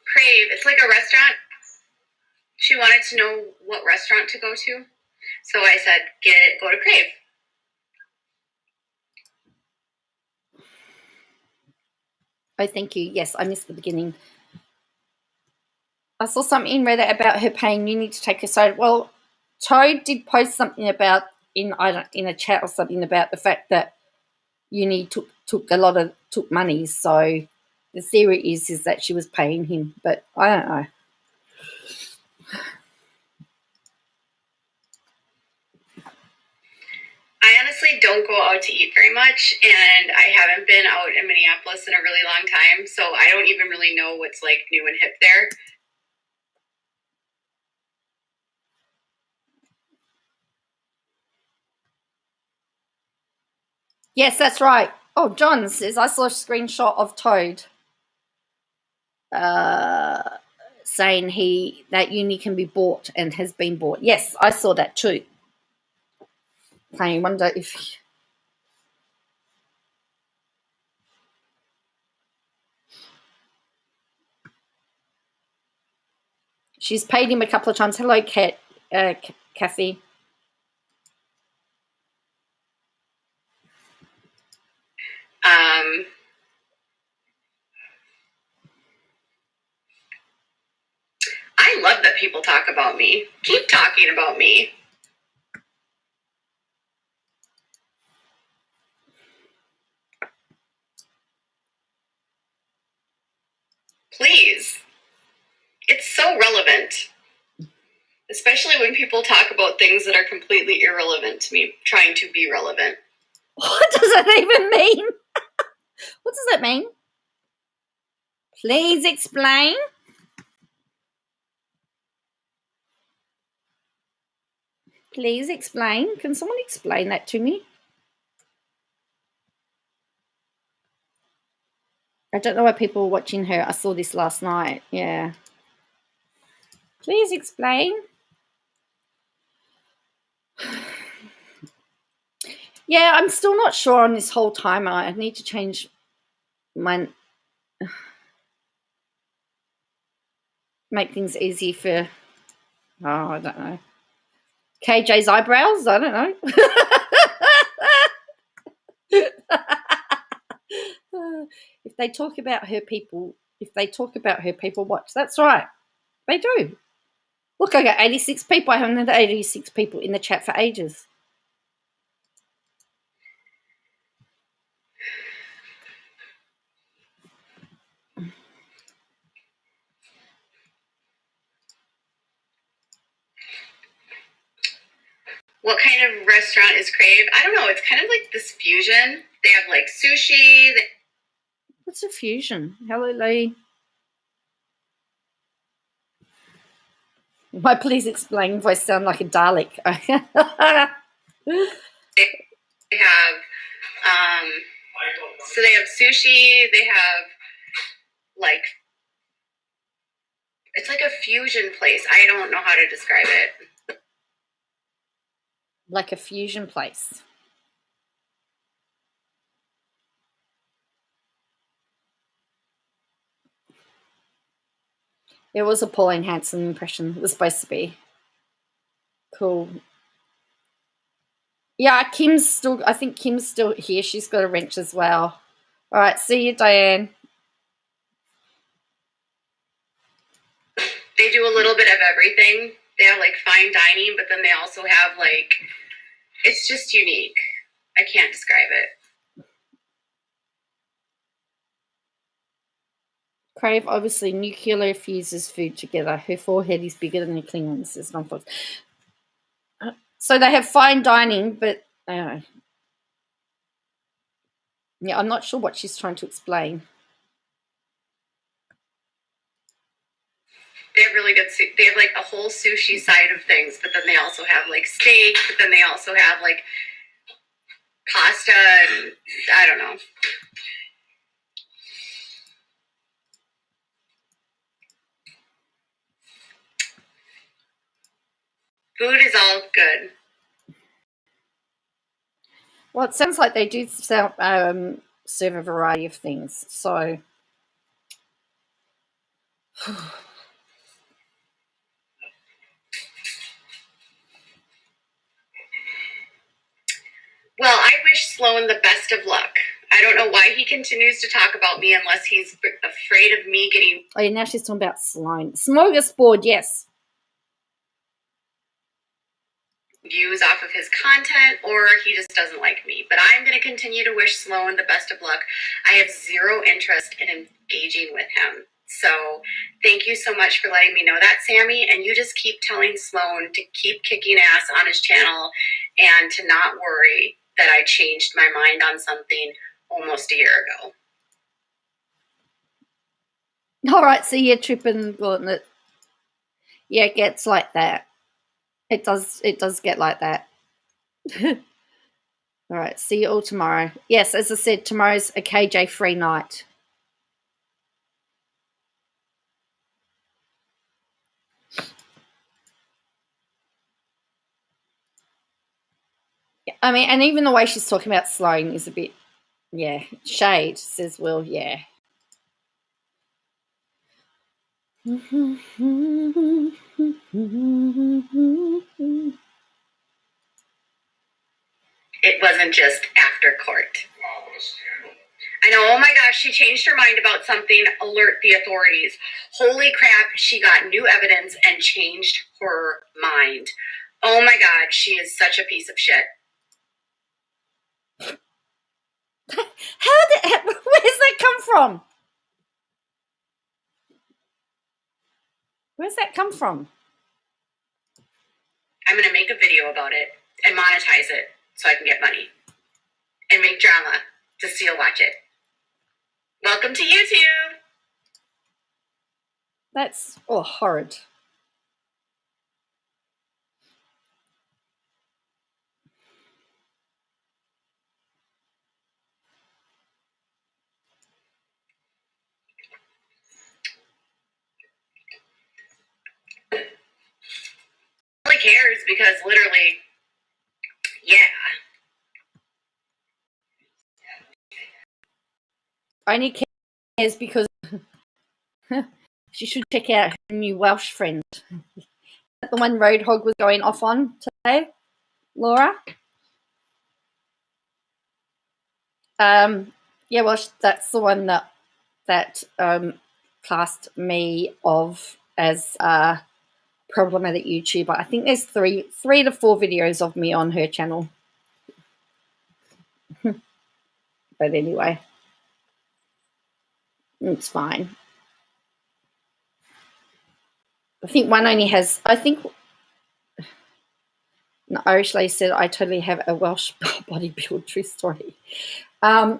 Crave. It's like a restaurant. She wanted to know what restaurant to go to. So I said, go to Crave. Oh, thank you. Yes, I missed the beginning. I saw something in Reddit about her paying Uni to take her soda. Well, Toad did post something about in a chat or something about the fact that Uni took money. So the theory is that she was paying him, but I don't know. I honestly don't go out to eat very much, and I haven't been out in Minneapolis in a really long time, so I don't even really know what's like new and hip there. Yes, that's right. Oh, John says, I saw a screenshot of Toad saying that Uni can be bought and has been bought. Yes, I saw that too. I wonder if... She's paid him a couple of times. Hello, Kathy. I love that people talk about me. Keep talking about me. Please. It's so relevant. Especially when people talk about things that are completely irrelevant to me, trying to be relevant. What does that even mean? What does that mean? Please explain. Please explain. Can someone explain that to me? I don't know why people are watching her. I saw this last night. Yeah. Please explain. Yeah, I'm still not sure on this whole timer. I need to change my... Make things easy for... Oh, I don't know. KJ's eyebrows? I don't know. If they talk about her people, watch. That's right. They do. Look, I got 86 people. I haven't had 86 people in the chat for ages. What kind of restaurant is Crave? I don't know. It's kind of like this fusion. They have like sushi. What's a fusion? Hello, Lee. Why please explain if I sound like a Dalek? They have so they have sushi. They have like, it's like a fusion place. I don't know how to describe it. Like a fusion place. It was a Pauline Hanson impression. It was supposed to be. Cool. Yeah, I think Kim's still here. She's got a wrench as well. All right, see you, Diane. They do a little bit of everything. They have like fine dining, but then they also have like, it's just unique. I can't describe it. Crave obviously nuclear fuses food together. Her forehead is bigger than the Klingons, says Nonfox. So they have fine dining, but yeah, I'm not sure what she's trying to explain. They have really good, they have like a whole sushi side of things, but then they also have like steak, but then they also have like pasta and I don't know. Food is all good. Well, it sounds like they do serve a variety of things. So, Well, I wish Sloan the best of luck. I don't know why he continues to talk about me unless he's afraid of me getting... Oh, yeah, now she's talking about Sloan. Smorgasbord, yes. views off of his content, or he just doesn't like me. But I'm going to continue to wish Sloan the best of luck. I have zero interest in engaging with him. So thank you so much for letting me know that, Sammy. And you just keep telling Sloan to keep kicking ass on his channel and to not worry that I changed my mind on something almost a year ago. All right, so you're tripping gauntlet. Yeah, it gets like that. It does get like that. All right, see you all tomorrow. Yes, as I said, tomorrow's a KJ free night. I mean, and even the way she's talking about Sloan is a bit, yeah, shade, says Will, yeah. It wasn't just after court. I know, oh my gosh, she changed her mind about something. Alert the authorities. Holy crap, she got new evidence and changed her mind. Oh my God, she is such a piece of shit. Where's that come from? Where's that come from? I'm going to make a video about it and monetize it so I can get money and make drama to see you'll watch it. Welcome to YouTube. That's horrid. Nobody cares because literally, yeah. Only cares because she should check out her new Welsh friend. The one Roadhog was going off on today, Laura. Yeah, well, that's the one that classed me of as a problematic YouTuber. I think there's three to four videos of me on her channel. But anyway, it's fine. I think one only has, I think, no, Irish Lady said, I totally have a Welsh bodybuild true story. And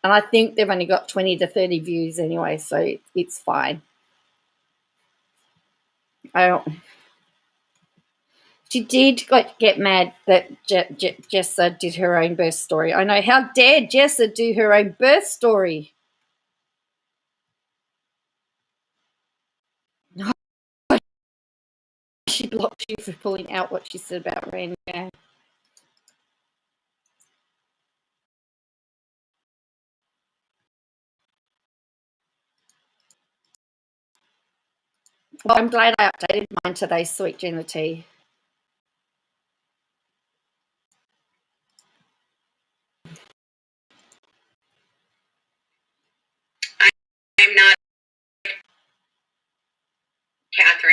I think they've only got 20 to 30 views anyway, so it's fine. She did get mad that Jessa did her own birth story. I know. How dare Jessa do her own birth story? She blocked you for pulling out what she said about Randy. Yeah. Well, I'm glad I updated mine today, Sweet Gina T. I'm not Catherine.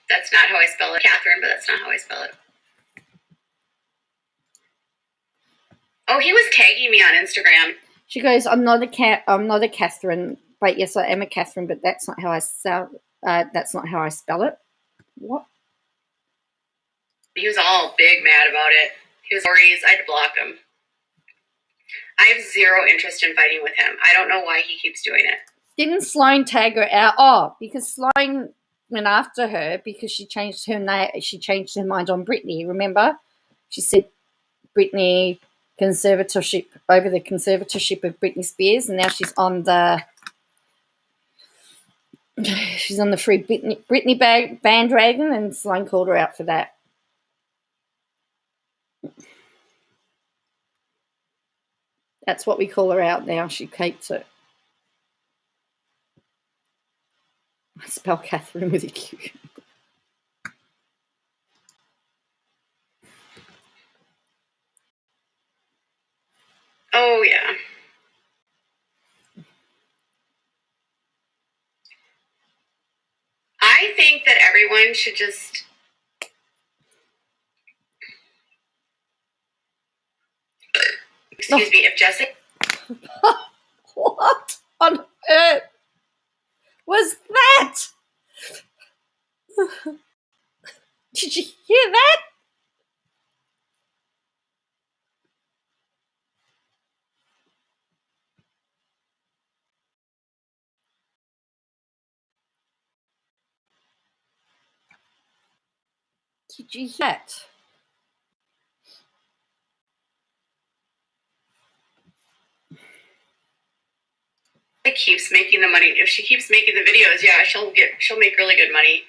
That's not how I spell it. Catherine, but that's not how I spell it. Oh, he was tagging me on Instagram. She goes, I'm not a Catherine, but yes, I am a Catherine, but that's not how I spell it. What? He was all big mad about it. He was worried. I had to block him. I have zero interest in fighting with him. I don't know why he keeps doing it. Didn't Sloan tag her out? Oh, because Sloan went after her because she changed her name. She changed her mind on Britney. Remember, she said Britney conservatorship over the conservatorship of Britney Spears, and now she's on the free Britney bandwagon, and Sloan called her out for that. That's what we call her out now. She keeps it. I spell Catherine with a Q. Oh, yeah. I think that everyone should just... Excuse me, if Jessica... What on earth was that? Did you hear that? Did you hear that? keeps making the money. If she keeps making the videos, yeah, she'll make really good money.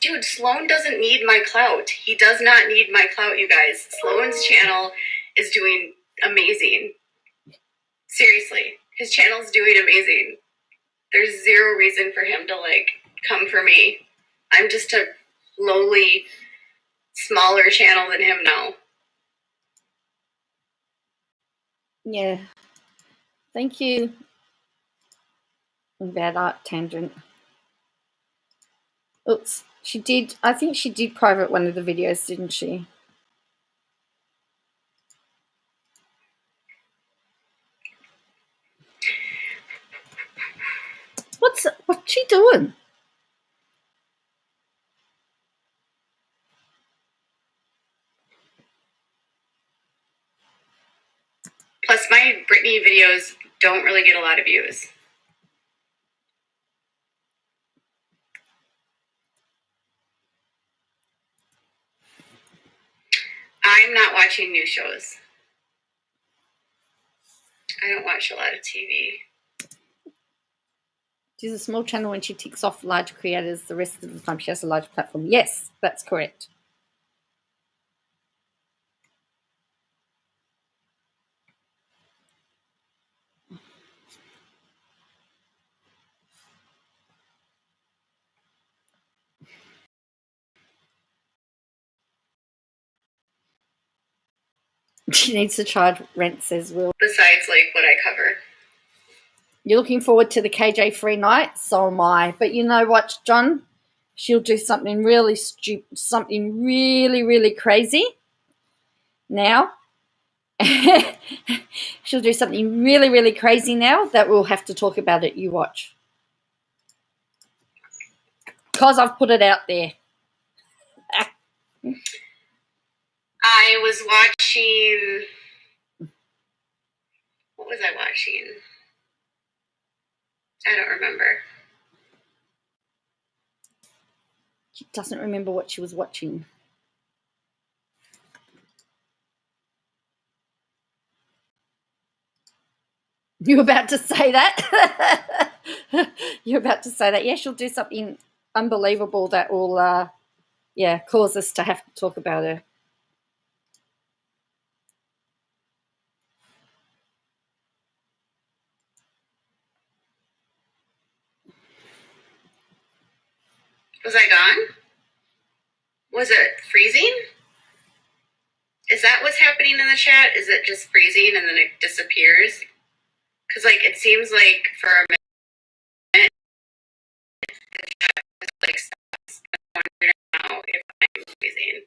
Dude, Sloan doesn't need my clout. He does not need my clout, you guys. Sloan's channel is doing amazing. Seriously, his channel's doing amazing. There's zero reason for him to, like, come for me. I'm just a lowly, smaller channel than him now. Yeah. Thank you. Bad art tangent. Oops. She did, I think she did private one of the videos, didn't she? What's she doing? Plus, my Britney videos don't really get a lot of views. I'm not watching new shows. I don't watch a lot of TV. She's a small channel when she ticks off larger creators. The rest of the time she has a large platform. Yes, that's correct. She needs to charge rent, says Will. Besides, like, what I cover. You're looking forward to the KJ free night? So am I. But you know what, John? She'll do something really stupid, something really, really crazy. Now, she'll do something really, really crazy now that we'll have to talk about it. You watch. Because I've put it out there. I was watching... What was I watching? I don't remember. She doesn't remember what she was watching. You're about to say that? You're about to say that. Yeah, she'll do something unbelievable that will, cause us to have to talk about her. Was I gone? Was it freezing? Is that what's happening in the chat? Is it just freezing and then it disappears? Because, like, it seems like for a minute, the chat is, like, stops. I'm wondering now if I'm freezing.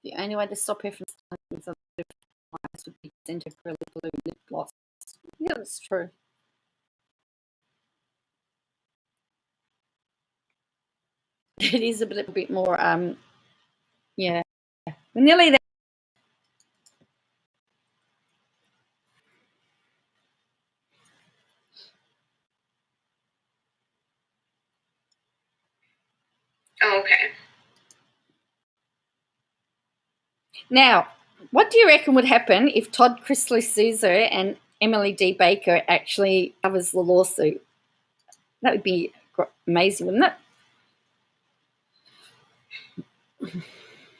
The only way to stop her from starting something would be to send her for a blue lip gloss. Yeah, that's true. It is a little bit more, yeah. We're nearly there. Oh, okay. Now, what do you reckon would happen if Todd Chrisley sues her and Emily D. Baker actually covers the lawsuit? That would be amazing, wouldn't it?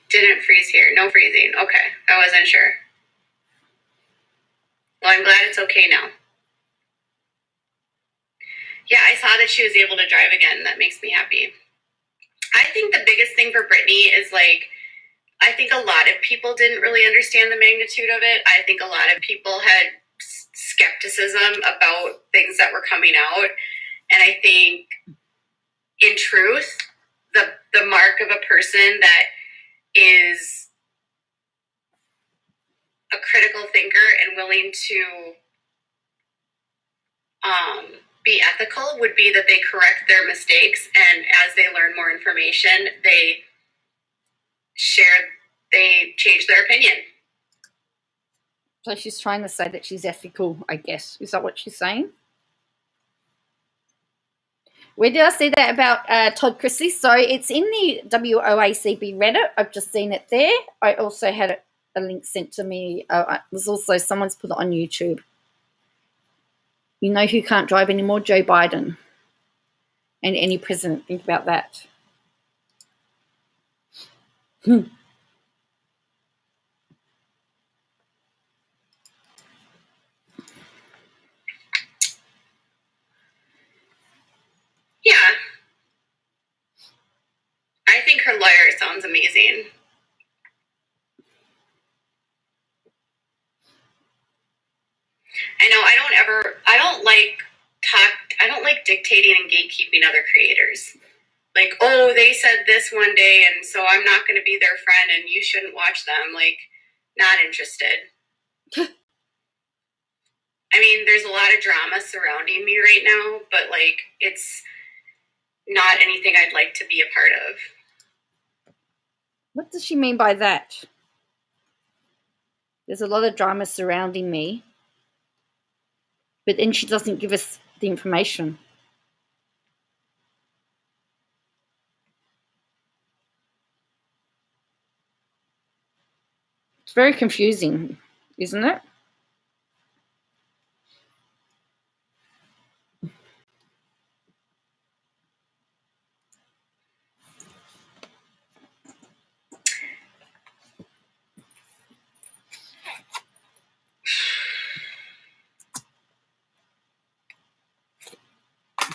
Didn't freeze here. No freezing. Okay. I wasn't sure. Well, I'm glad it's okay now. Yeah, I saw that she was able to drive again. That makes me happy. I think the biggest thing for Brittany is, like, I think a lot of people didn't really understand the magnitude of it. I think a lot of people had skepticism about things that were coming out. And I think, in truth, the mark of a person that is a critical thinker and willing to be ethical would be that they correct their mistakes, and as they learn more information, they change their opinion. So she's trying to say that she's ethical, I guess. Is that what she's saying? Where did I see that about Todd Chrisley? So it's in the WOACB Reddit. I've just seen it there. I also had a link sent to me. It was also someone's put it on YouTube. You know who can't drive anymore? Joe Biden. And any president. Think about that. Yeah. I think her lawyer sounds amazing. I know I don't like dictating and gatekeeping other creators. Like, oh, they said this one day, and so I'm not going to be their friend, and you shouldn't watch them. Like, not interested. I mean, there's a lot of drama surrounding me right now, but, like, it's not anything I'd like to be a part of. What does she mean by that? There's a lot of drama surrounding me, but then she doesn't give us the information. It's very confusing, isn't it?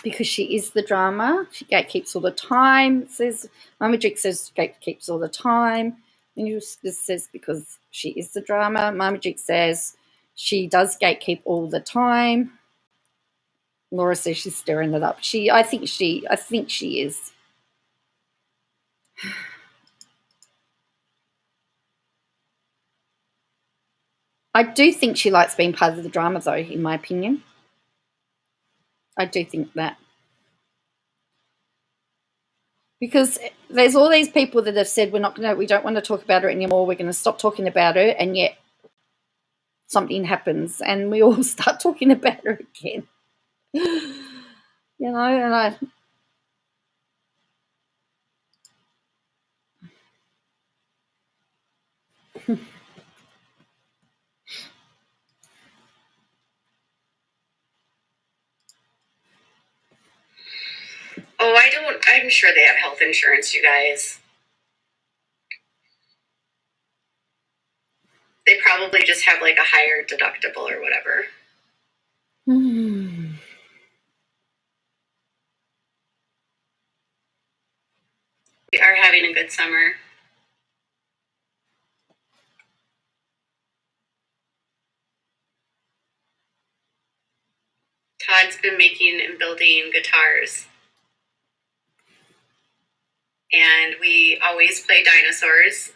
Because she is the drama. She gatekeeps all the time. It says Mama Jig says gatekeeps all the time. And this says because she is the drama. Mama Jig says she does gatekeep all the time. Laura says she's stirring it up. I think she is. I do think she likes being part of the drama, though, in my opinion. I do think that. Because there's all these people that have said we don't want to talk about her anymore, we're going to stop talking about her, and yet something happens and we all start talking about her again. You know, and I'm sure they have health insurance, you guys. They probably just have like a higher deductible or whatever. We are having a good summer. Todd's been making and building guitars. And we always play dinosaurs.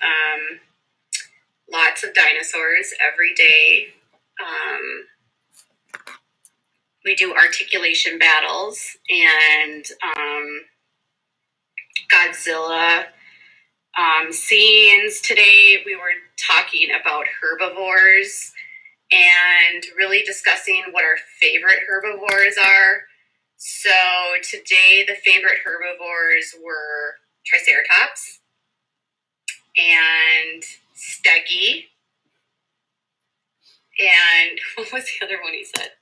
Lots of dinosaurs every day. We do articulation battles and Godzilla scenes. Today we were talking about herbivores and really discussing what our favorite herbivores are. So today the favorite herbivores were Triceratops and Stegi. And what was the other one he said?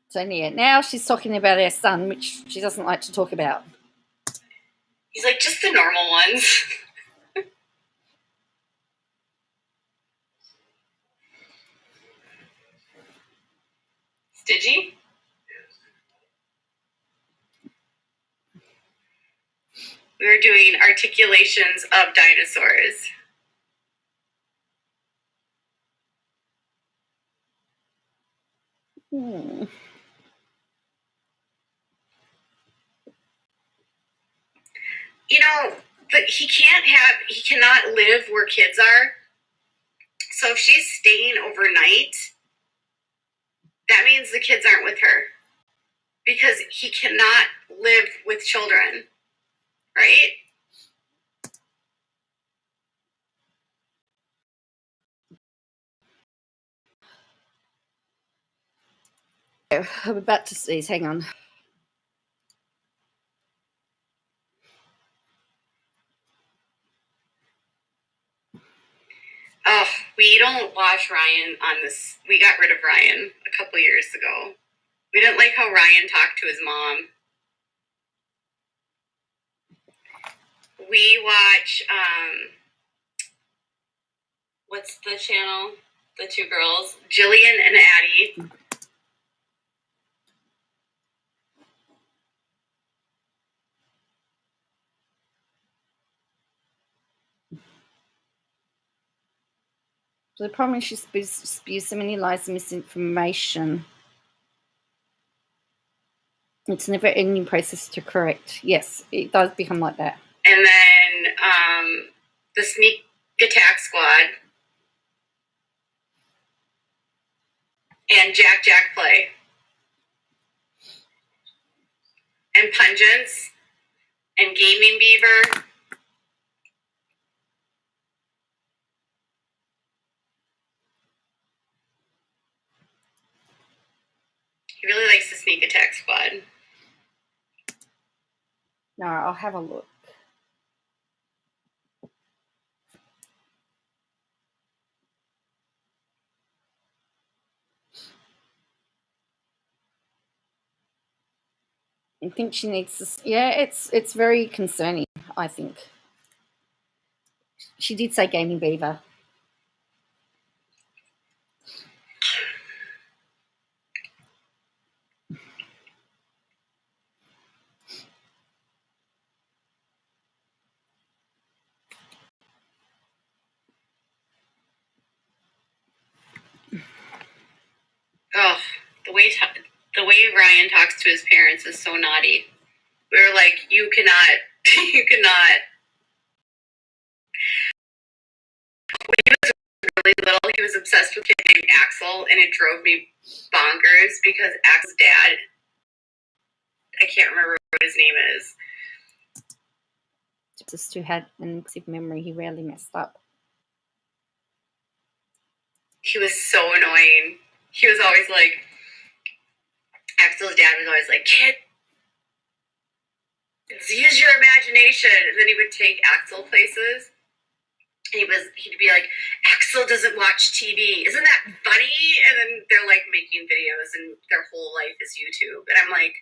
So yeah, now she's talking about her son, which she doesn't like to talk about. He's like, just the normal ones. Did you? We were doing articulations of dinosaurs. Hmm. You know, but he cannot live where kids are. So if she's staying overnight, that means the kids aren't with her. Because he cannot live with children, right? I'm about to sneeze. Hang on. Oh, we don't watch Ryan on this. We got rid of Ryan a couple years ago. We didn't like how Ryan talked to his mom. We watch, what's the channel? The two girls, Jillian and Addie. The problem is she spews so many lies and misinformation. It's never ending process to correct. Yes, it does become like that. And then the Sneak Attack Squad. And Jack Play. And Pungence. And Gaming Beaver. He really likes the Sneak Attack Squad. No, I'll have a look. I think she needs this. Yeah, it's very concerning, I think. She did say Gaming Beaver. Oh, the way Ryan talks to his parents is so naughty. We were like, you cannot. When he was really little, he was obsessed with a kid named Axel, and it drove me bonkers because Axel's dad, I can't remember what his name is. Just who had an impulsive memory, he rarely messed up. He was so annoying. He was always like, Axel's dad was always like, kid, use your imagination. And then he would take Axel places. And he'd be like, Axel doesn't watch TV. Isn't that funny? And then they're like making videos and their whole life is YouTube. And I'm like,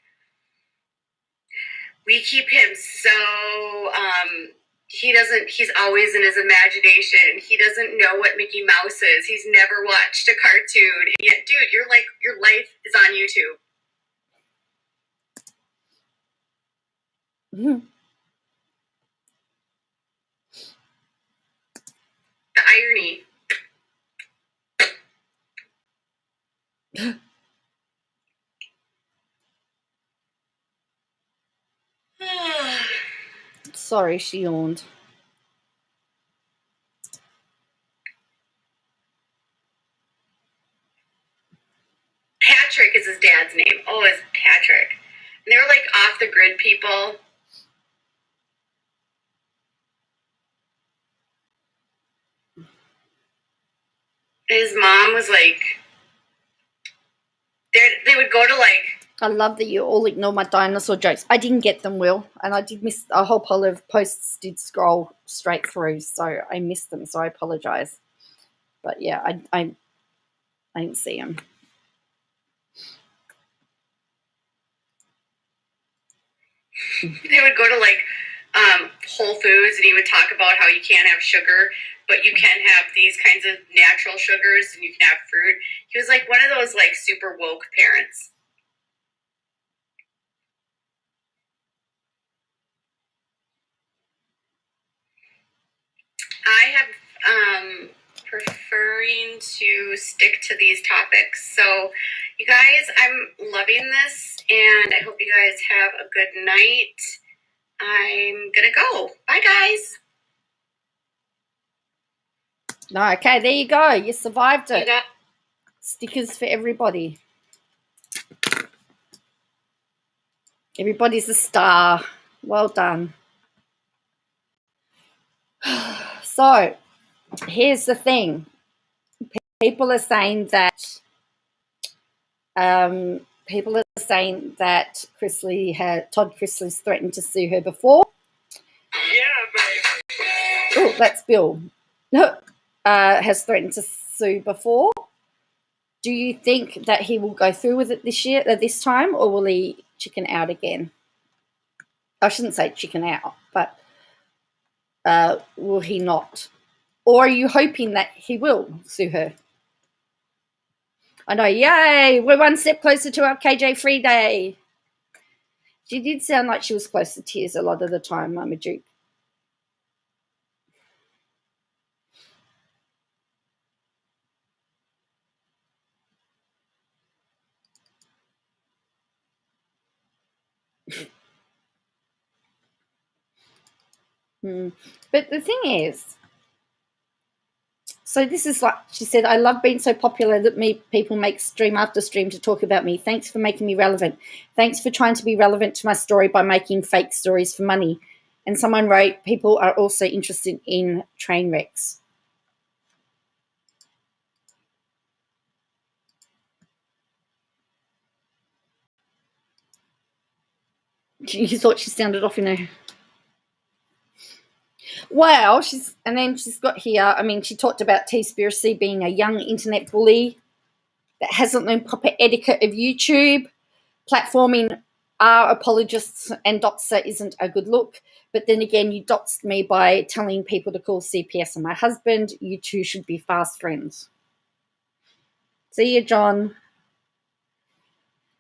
we keep him so, he's always in his imagination. He doesn't know what Mickey Mouse is. He's never watched a cartoon. And yet, dude, your life is on YouTube. Mm-hmm. The irony. Sorry, she yawned. Patrick is his dad's name. Oh, it's Patrick. And they were like off the grid people. His mom was like, they would go to like. I love that you all ignore my dinosaur jokes. I didn't get them, Will, and I did miss a whole pile of posts. Did scroll straight through, so I missed them. So I apologize. But yeah, I didn't see them. They would go to like Whole Foods, and he would talk about how you can't have sugar, but you can have these kinds of natural sugars, and you can have fruit. He was like one of those like super woke parents. I have preferring to stick to these topics. So, you guys, I'm loving this, and I hope you guys have a good night. I'm gonna go. Bye, guys. No, okay, there you go. You survived it. You got- Stickers for everybody. Everybody's a star. Well done. So, here's the thing. People are saying that Todd Todd Chrisley's threatened to sue her before. Yeah, baby. Oh, that's Bill. Has threatened to sue before. Do you think that he will go through with it this time, or will he chicken out again? I shouldn't say chicken out, but will he not? Or are you hoping that he will sue her? I know, yay, we're one step closer to our KJ free day. She did sound like she was close to tears a lot of the time, Mama Duke. But the thing is, so this is like, she said, I love being so popular that people make stream after stream to talk about me. Thanks for making me relevant. Thanks for trying to be relevant to my story by making fake stories for money. And someone wrote, people are also interested in train wrecks. You thought she sounded off in her... Well, she's got here, I mean, she talked about T-Spiracy being a young internet bully that hasn't learned proper etiquette of YouTube. Platforming our apologists and doxer isn't a good look. But then again, you doxed me by telling people to call CPS on my husband. You two should be fast friends. See you, John.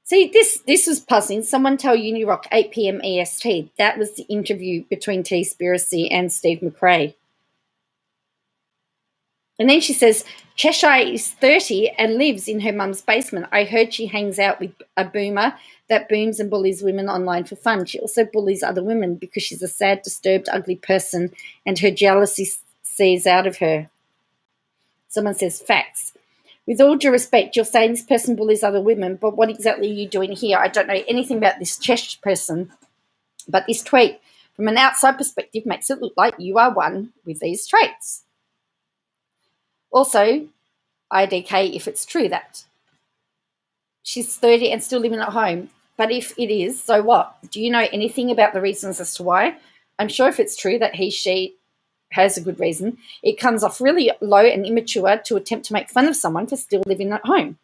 See, this was puzzling. Someone tell Unirock 8 p.m. EST. That was the interview between T-Spiracy and Steve McRae. And then she says, Cheshire is 30 and lives in her mum's basement. I heard she hangs out with a boomer that booms and bullies women online for fun. She also bullies other women because she's a sad, disturbed, ugly person and her jealousy sees out of her. Someone says, facts. With all due respect, you're saying this person bullies other women, but what exactly are you doing here? I don't know anything about this Chesh person, but this tweet, from an outside perspective, makes it look like you are one with these traits. Also, IDK, if it's true that she's 30 and still living at home, but if it is, so what? Do you know anything about the reasons as to why? I'm sure if it's true that she has a good reason, it comes off really low and immature to attempt to make fun of someone for still living at home,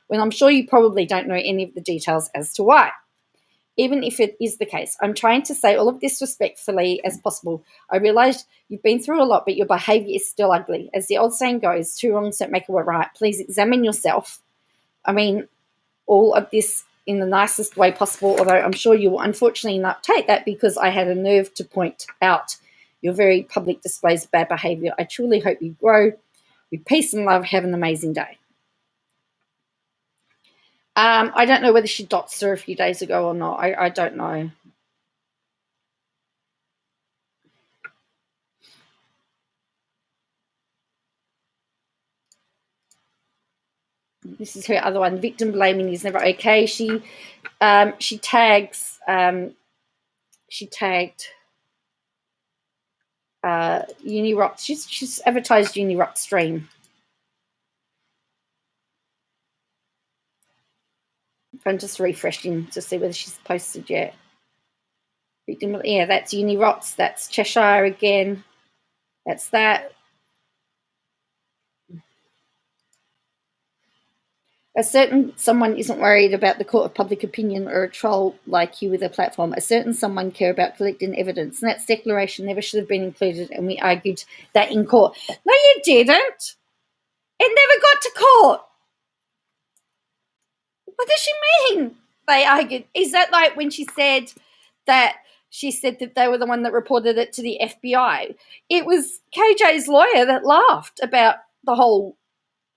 when I'm sure you probably don't know any of the details as to why. Even if it is the case, I'm trying to say all of this respectfully as possible. I realise you've been through a lot, but your behaviour is still ugly. As the old saying goes, two wrongs don't make a right. Please examine yourself. I mean, all of this in the nicest way possible, although I'm sure you will unfortunately not take that because I had a nerve to point out your very public displays of bad behaviour. I truly hope you grow with peace and love. Have an amazing day. I don't know whether she doxed her a few days ago or not. I don't know. This is her other one. Victim blaming is never okay. She tagged Unirock. She's advertised Unirock stream. I'm just refreshing to see whether she's posted yet. Victim, yeah, that's Unirocks. That's Cheshire again. That's that. A certain someone isn't worried about the court of public opinion or a troll like you with a platform. A certain someone care about collecting evidence. And that declaration never should have been included, and we argued that in court. No, you didn't. It never got to court. What does she mean? They argued. Is that like when she said that they were the one that reported it to the FBI? It was KJ's lawyer that laughed about the whole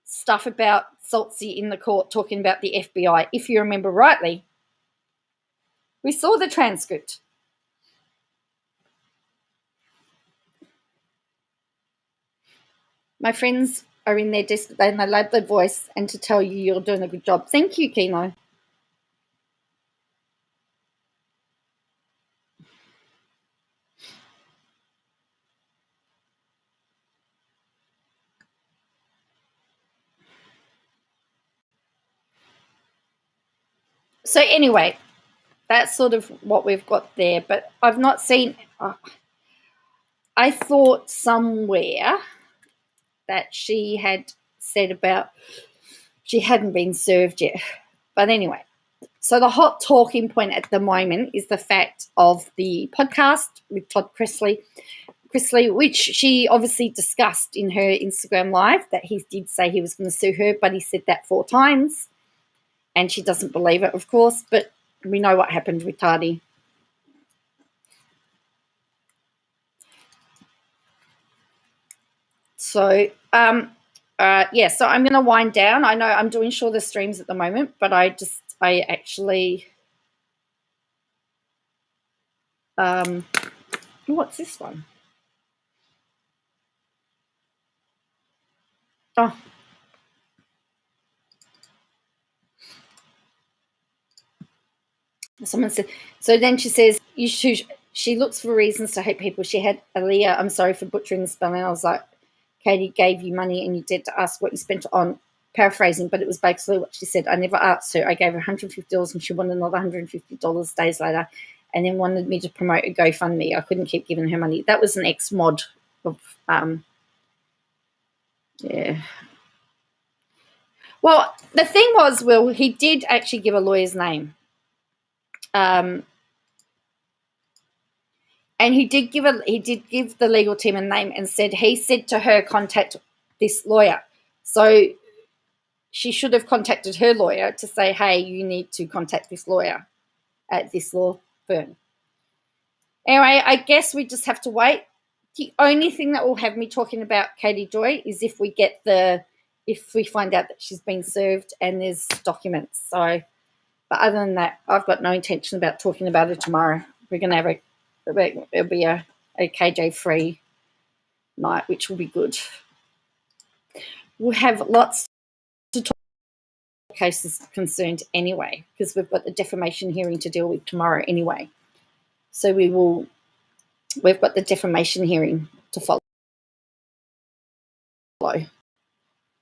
stuff about Saltsy in the court talking about the FBI, if you remember rightly. We saw the transcript. My friends are in their desk and they love their voice and to tell you you're doing a good job. Thank you, Kimo. So anyway, that's sort of what we've got there. But I've not seen I thought somewhere that she had said about she hadn't been served yet. But anyway, so the hot talking point at the moment is the fact of the podcast with Todd Chrisley, which she obviously discussed in her Instagram live, that he did say he was going to sue her, but he said that 4 times. And she doesn't believe it, of course, but we know what happened with Tardy. So, so I'm going to wind down. I know I'm doing shorter streams at the moment, but I actually, what's this one? Oh. Someone said, so then she says, she looks for reasons to hate people. She had Aaliyah, I'm sorry for butchering the spelling. I was like, Katie gave you money and you did to ask what you spent on, paraphrasing, but it was basically what she said. I never asked her. I gave her $150 and she wanted another $150 days later and then wanted me to promote a GoFundMe. I couldn't keep giving her money. That was an ex-mod of, yeah. Well, the thing was, Will, he did actually give a lawyer's name. And he did give the legal team a name and said he said to her, contact this lawyer. So she should have contacted her lawyer to say, hey, you need to contact this lawyer at this law firm. Anyway, I guess we just have to wait. The only thing that will have me talking about Katie Joy is if we find out that she's been served and there's documents. So, but other than that, I've got no intention about talking about her tomorrow. We're going to have it'll be a KJ free night, which will be good. We'll have lots to talk about cases concerned anyway, because we've got the defamation hearing to deal with tomorrow anyway. So we've got the defamation hearing to follow.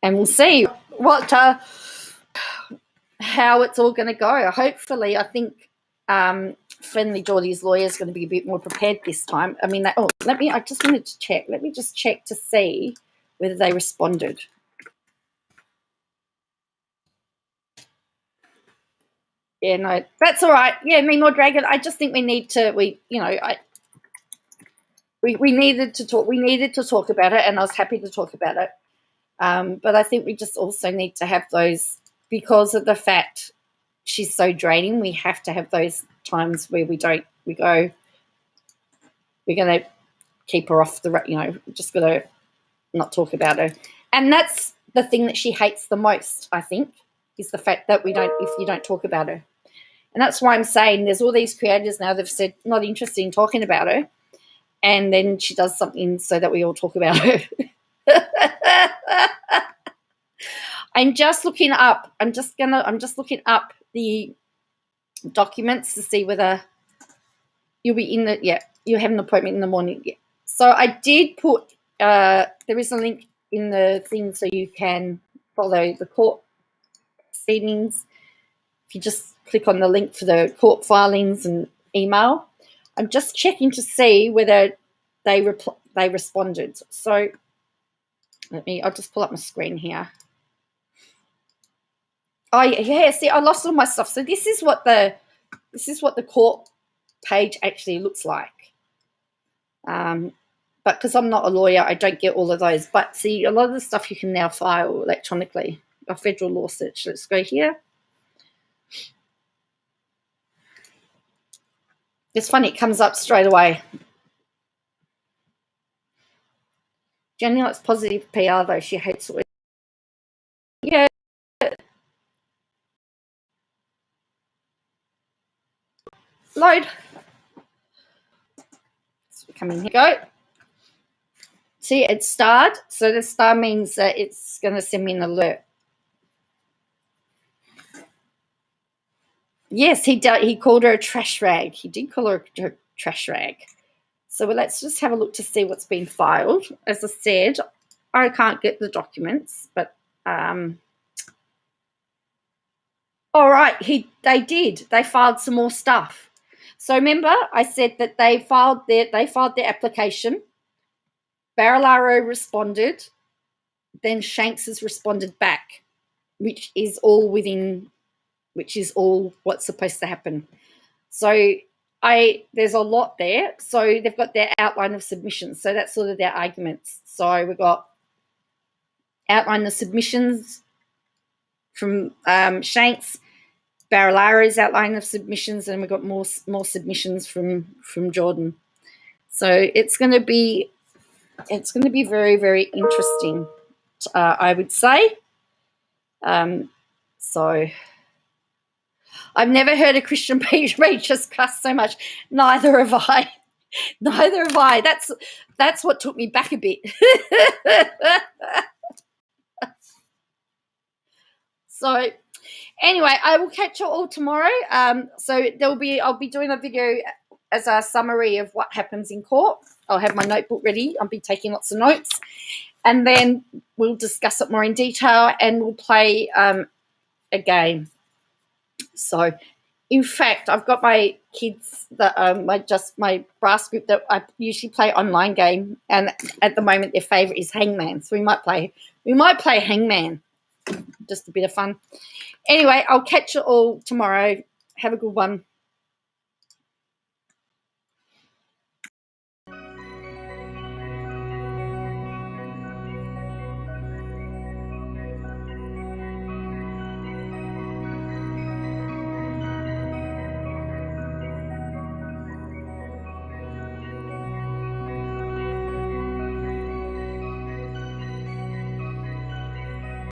And we'll see how it's all going to go. Hopefully, I think Friendly Jordies' lawyer is going to be a bit more prepared this time. I mean, I just wanted to check. Let me just check to see whether they responded. Yeah, no, that's all right. Yeah, me more dragon. I just think we need to. We needed to talk. We needed to talk about it, and I was happy to talk about it. But I think we just also need to have those, because of the fact she's so draining. We have to have those times where we go, we're going to keep her off the, just going to not talk about her. And that's the thing that she hates the most, I think, is the fact that if you don't talk about her. And that's why I'm saying there's all these creators now that have said not interested in talking about her. And then she does something so that we all talk about her. I'm just looking up the documents to see whether you'll be you have an appointment in the morning. Yeah. So I did put there is a link in the thing so you can follow the court proceedings. If you just click on the link for the court filings and email, I'm just checking to see whether they responded. So I'll just pull up my screen here. Oh yeah, see, I lost all my stuff. So this is what the court page actually looks like. But because I'm not a lawyer, I don't get all of those. But see, a lot of the stuff you can now file electronically. A federal law search. Let's go here. It's funny, it comes up straight away. Jenny likes positive PR though. She hates it. Yeah. Load. So come in here. Go. See, it's starred. So the star means that it's going to send me an alert. Yes, he called her a trash rag. He did call her a trash rag. So let's just have a look to see what's been filed. As I said, I can't get the documents, but all right, they did. They filed some more stuff. So remember, I said that they filed their application. Barilaro responded, then Shanks has responded back, which is all what's supposed to happen. So there's a lot there. So they've got their outline of submissions. So that's sort of their arguments. So we've got outline of submissions from Shanks, Barilaro's outline of submissions, and we've got more submissions from Jordan. So it's going to be very, very interesting, I would say. So I've never heard a Christian preacher cuss so much. Neither have I. That's what took me back a bit. So anyway, I will catch you all tomorrow. So I'll be doing a video as a summary of what happens in court. I'll have my notebook ready. I'll be taking lots of notes, and then we'll discuss it more in detail, and we'll play a game. So, in fact, I've got my kids my brass group that I usually play online game, and at the moment their favourite is Hangman. So we might play Hangman, just a bit of fun. Anyway, I'll catch you all tomorrow. Have a good one.